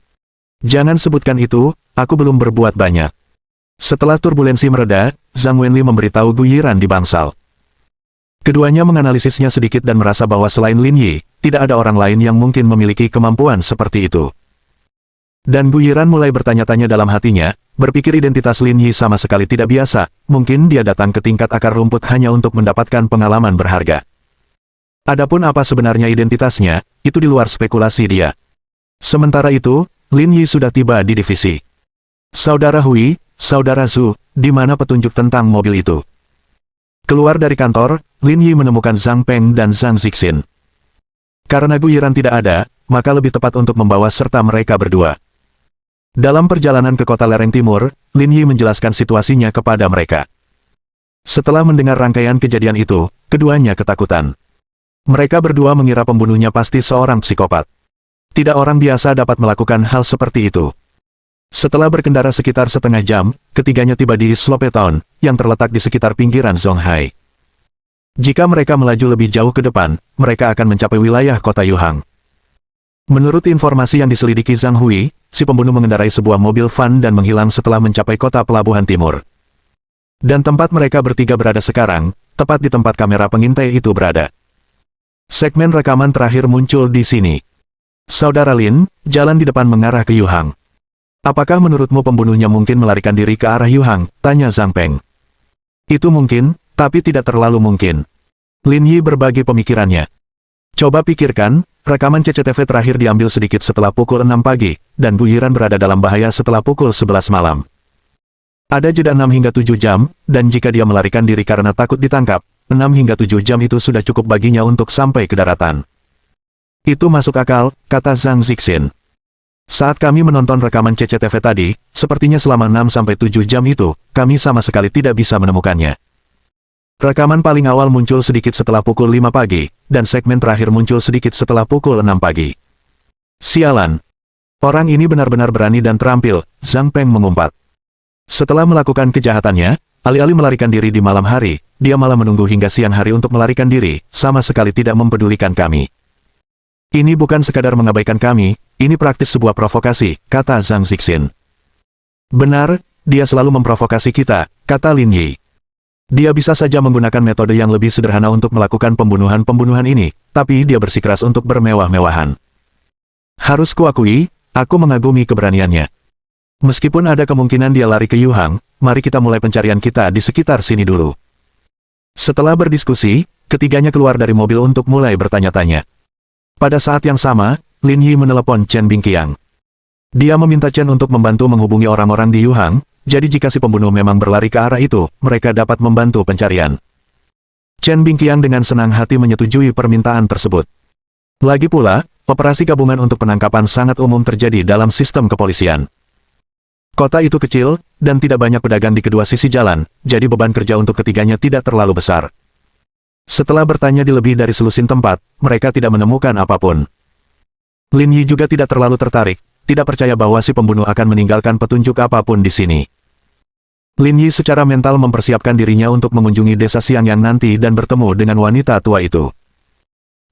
S1: Jangan sebutkan itu, aku belum berbuat banyak. Setelah turbulensi mereda, Zhang Wenli memberitahu Gu Yiran di bangsal. Keduanya menganalisisnya sedikit dan merasa bahwa selain Lin Yi, tidak ada orang lain yang mungkin memiliki kemampuan seperti itu. Dan Gu Yiran mulai bertanya-tanya dalam hatinya, berpikir identitas Lin Yi sama sekali tidak biasa, mungkin dia datang ke tingkat akar rumput hanya untuk mendapatkan pengalaman berharga. Adapun apa sebenarnya identitasnya, itu di luar spekulasi dia. Sementara itu, Lin Yi sudah tiba di divisi. Saudara Hui, Saudara Zhu, di mana petunjuk tentang mobil itu? Keluar dari kantor, Lin Yi menemukan Zhang Peng dan Zhang Zixin. Karena Gu Yiran tidak ada, maka lebih tepat untuk membawa serta mereka berdua. Dalam perjalanan ke kota lereng timur, Lin Yi menjelaskan situasinya kepada mereka. Setelah mendengar rangkaian kejadian itu, keduanya ketakutan. Mereka berdua mengira pembunuhnya pasti seorang psikopat. Tidak orang biasa dapat melakukan hal seperti itu. Setelah berkendara sekitar setengah jam, ketiganya tiba di Slope Town, yang terletak di sekitar pinggiran Zonghai. Jika mereka melaju lebih jauh ke depan, mereka akan mencapai wilayah kota Yuhang. Menurut informasi yang diselidiki Zhang Hui, si pembunuh mengendarai sebuah mobil van dan menghilang setelah mencapai kota pelabuhan timur. Dan tempat mereka bertiga berada sekarang, tepat di tempat kamera pengintai itu berada. Segmen rekaman terakhir muncul di sini. Saudara Lin, jalan di depan mengarah ke Yuhang. Apakah menurutmu pembunuhnya mungkin melarikan diri ke arah Yuhang? Tanya Zhang Peng. Itu mungkin, tapi tidak terlalu mungkin. Lin Yi berbagi pemikirannya. Coba pikirkan, rekaman CCTV terakhir diambil sedikit setelah pukul 6 pagi, dan Bu Yiran berada dalam bahaya setelah pukul 11 malam. Ada jeda 6 hingga 7 jam, dan jika dia melarikan diri karena takut ditangkap, 6 hingga 7 jam itu sudah cukup baginya untuk sampai ke daratan. Itu masuk akal, kata Zhang Zixin. Saat kami menonton rekaman CCTV tadi, sepertinya selama 6-7 jam itu, kami sama sekali tidak bisa menemukannya. Rekaman paling awal muncul sedikit setelah pukul 5 pagi, dan segmen terakhir muncul sedikit setelah pukul 6 pagi. Sialan. Orang ini benar-benar berani dan terampil, Zhang Peng mengumpat. Setelah melakukan kejahatannya, alih-alih melarikan diri di malam hari, dia malah menunggu hingga siang hari untuk melarikan diri, sama sekali tidak mempedulikan kami. Ini bukan sekadar mengabaikan kami, ini praktis sebuah provokasi, kata Zhang Zixin. Benar, dia selalu memprovokasi kita, kata Lin Yi. Dia bisa saja menggunakan metode yang lebih sederhana untuk melakukan pembunuhan-pembunuhan ini, tapi dia bersikeras untuk bermewah-mewahan. Harus kuakui, aku mengagumi keberaniannya. Meskipun ada kemungkinan dia lari ke Yuhang, mari kita mulai pencarian kita di sekitar sini dulu. Setelah berdiskusi, ketiganya keluar dari mobil untuk mulai bertanya-tanya. Pada saat yang sama, Lin Yi menelepon Chen Bingqiang. Dia meminta Chen untuk membantu menghubungi orang-orang di Yuhang, jadi jika si pembunuh memang berlari ke arah itu, mereka dapat membantu pencarian. Chen Bingqiang dengan senang hati menyetujui permintaan tersebut. Lagi pula, operasi gabungan untuk penangkapan sangat umum terjadi dalam sistem kepolisian. Kota itu kecil, dan tidak banyak pedagang di kedua sisi jalan, jadi beban kerja untuk ketiganya tidak terlalu besar. Setelah bertanya di lebih dari selusin tempat, mereka tidak menemukan apapun. Lin Yi juga tidak terlalu tertarik, tidak percaya bahwa si pembunuh akan meninggalkan petunjuk apapun di sini. Lin Yi secara mental mempersiapkan dirinya untuk mengunjungi desa Xiangyang nanti dan bertemu dengan wanita tua itu.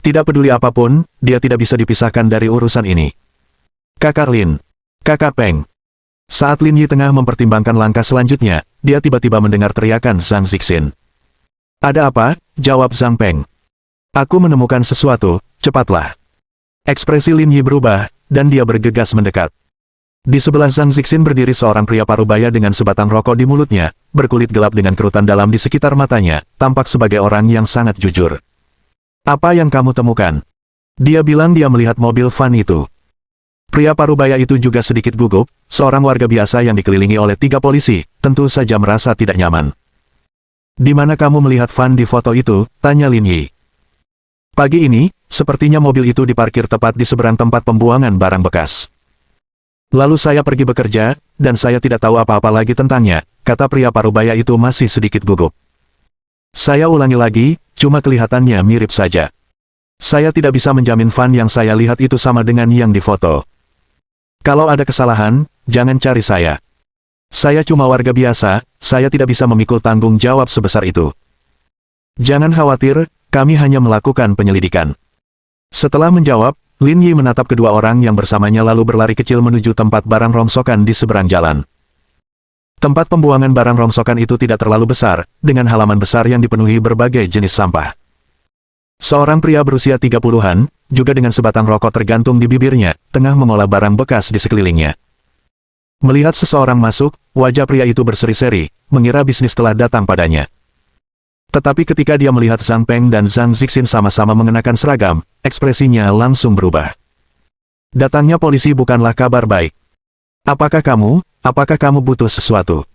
S1: Tidak peduli apapun, dia tidak bisa dipisahkan dari urusan ini. Kakak Lin. Kakak Peng. Saat Lin Yi tengah mempertimbangkan langkah selanjutnya, dia tiba-tiba mendengar teriakan Zhang Zixin. Ada apa? Jawab Zhang Peng. Aku menemukan sesuatu, cepatlah. Ekspresi Lin Yi berubah, dan dia bergegas mendekat. Di sebelah Zhang Zixin berdiri seorang pria parubaya dengan sebatang rokok di mulutnya, berkulit gelap dengan kerutan dalam di sekitar matanya, tampak sebagai orang yang sangat jujur. Apa yang kamu temukan? Dia bilang dia melihat mobil van itu. Pria parubaya itu juga sedikit gugup, seorang warga biasa yang dikelilingi oleh 3 polisi, tentu saja merasa tidak nyaman. Di mana kamu melihat van di foto itu? Tanya Lin Yi. Pagi ini, sepertinya mobil itu diparkir tepat di seberang tempat pembuangan barang bekas. Lalu saya pergi bekerja, dan saya tidak tahu apa-apa lagi tentangnya, kata pria parubaya itu masih sedikit gugup. Saya ulangi lagi, cuma kelihatannya mirip saja. Saya tidak bisa menjamin van yang saya lihat itu sama dengan yang di foto. Kalau ada kesalahan, jangan cari saya. Saya cuma warga biasa, saya tidak bisa memikul tanggung jawab sebesar itu. Jangan khawatir, kami hanya melakukan penyelidikan. Setelah menjawab, Lin Yi menatap kedua orang yang bersamanya lalu berlari kecil menuju tempat barang rongsokan di seberang jalan. Tempat pembuangan barang rongsokan itu tidak terlalu besar, dengan halaman besar yang dipenuhi berbagai jenis sampah. Seorang pria berusia 30-an, juga dengan sebatang rokok tergantung di bibirnya, tengah mengolah barang bekas di sekelilingnya. Melihat seseorang masuk, wajah pria itu berseri-seri, mengira bisnis telah datang padanya. Tetapi ketika dia melihat Zhang Peng dan Zhang Zixin sama-sama mengenakan seragam, ekspresinya langsung berubah. Datangnya polisi bukanlah kabar baik. Apakah kamu butuh sesuatu?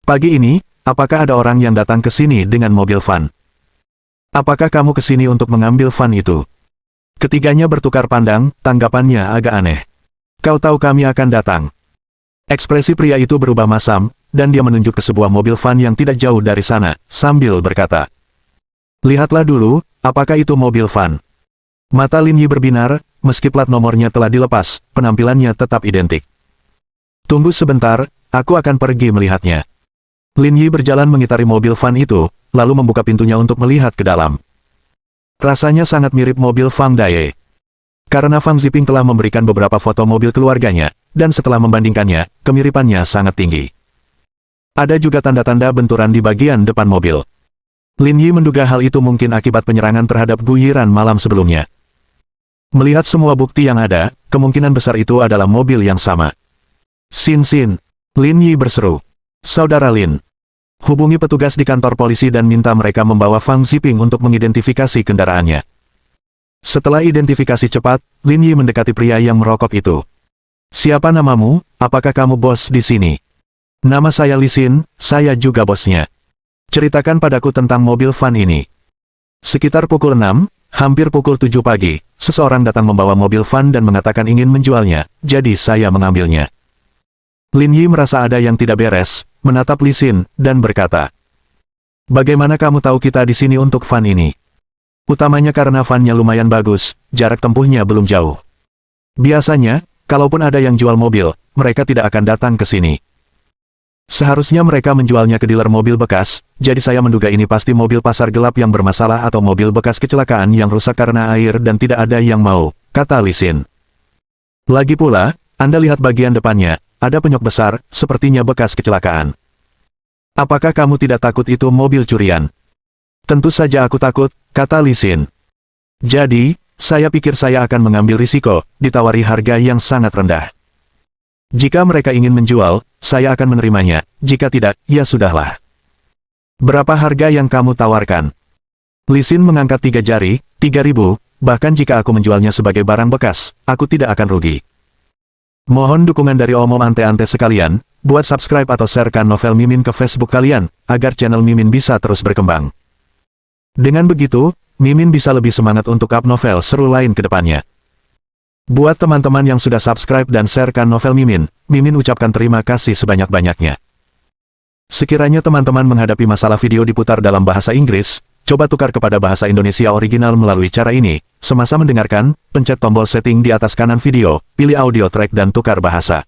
S1: Pagi ini, apakah ada orang yang datang ke sini dengan mobil van? Apakah kamu ke sini untuk mengambil van itu? Ketiganya bertukar pandang, tanggapannya agak aneh. Kau tahu kami akan datang. Ekspresi pria itu berubah masam, dan dia menunjuk ke sebuah mobil van yang tidak jauh dari sana, sambil berkata, "Lihatlah dulu, apakah itu mobil van? Mata Lin Yi berbinar, meski plat nomornya telah dilepas, penampilannya tetap identik. Tunggu sebentar, aku akan pergi melihatnya. Lin Yi berjalan mengitari mobil van itu, lalu membuka pintunya untuk melihat ke dalam. Rasanya sangat mirip mobil Fang Daye. Karena Fang Ziping telah memberikan beberapa foto mobil keluarganya, dan setelah membandingkannya, kemiripannya sangat tinggi. Ada juga tanda-tanda benturan di bagian depan mobil. Lin Yi menduga hal itu mungkin akibat penyerangan terhadap Guyiran malam sebelumnya. Melihat semua bukti yang ada, kemungkinan besar itu adalah mobil yang sama. Sin Sin, Lin Yi berseru. Saudara Lin, hubungi petugas di kantor polisi dan minta mereka membawa Fang Ziping untuk mengidentifikasi kendaraannya. Setelah identifikasi cepat, Lin Yi mendekati pria yang merokok itu. Siapa namamu? Apakah kamu bos di sini? Nama saya Li Xin, saya juga bosnya. Ceritakan padaku tentang mobil van ini. Sekitar pukul 6, hampir pukul 7 pagi, seseorang datang membawa mobil van dan mengatakan ingin menjualnya, jadi saya mengambilnya. Lin Yi merasa ada yang tidak beres, menatap Li Xin, dan berkata, bagaimana kamu tahu kita di sini untuk van ini? Utamanya karena vannya lumayan bagus, jarak tempuhnya belum jauh. Biasanya, kalaupun ada yang jual mobil, mereka tidak akan datang ke sini. Seharusnya mereka menjualnya ke dealer mobil bekas, jadi saya menduga ini pasti mobil pasar gelap yang bermasalah atau mobil bekas kecelakaan yang rusak karena air dan tidak ada yang mau, kata Li Xin. Lagi pula, Anda lihat bagian depannya, ada penyok besar, sepertinya bekas kecelakaan. Apakah kamu tidak takut itu mobil curian? Tentu saja aku takut, kata Li Xin. Jadi, saya pikir saya akan mengambil risiko, ditawari harga yang sangat rendah. Jika mereka ingin menjual, saya akan menerimanya, jika tidak, ya sudahlah. Berapa harga yang kamu tawarkan? Li Xin mengangkat 3 jari, 3.000, bahkan jika aku menjualnya sebagai barang bekas, aku tidak akan rugi. Mohon dukungan dari omom ante-ante sekalian, buat subscribe atau sharekan novel Mimin ke Facebook kalian, agar channel Mimin bisa terus berkembang. Dengan begitu, Mimin bisa lebih semangat untuk up novel seru lain ke depannya. Buat teman-teman yang sudah subscribe dan sharekan novel Mimin, Mimin ucapkan terima kasih sebanyak-banyaknya. Sekiranya teman-teman menghadapi masalah video diputar dalam bahasa Inggris, coba tukar kepada bahasa Indonesia original melalui cara ini. Semasa mendengarkan, pencet tombol setting di atas kanan video, pilih audio track dan tukar bahasa.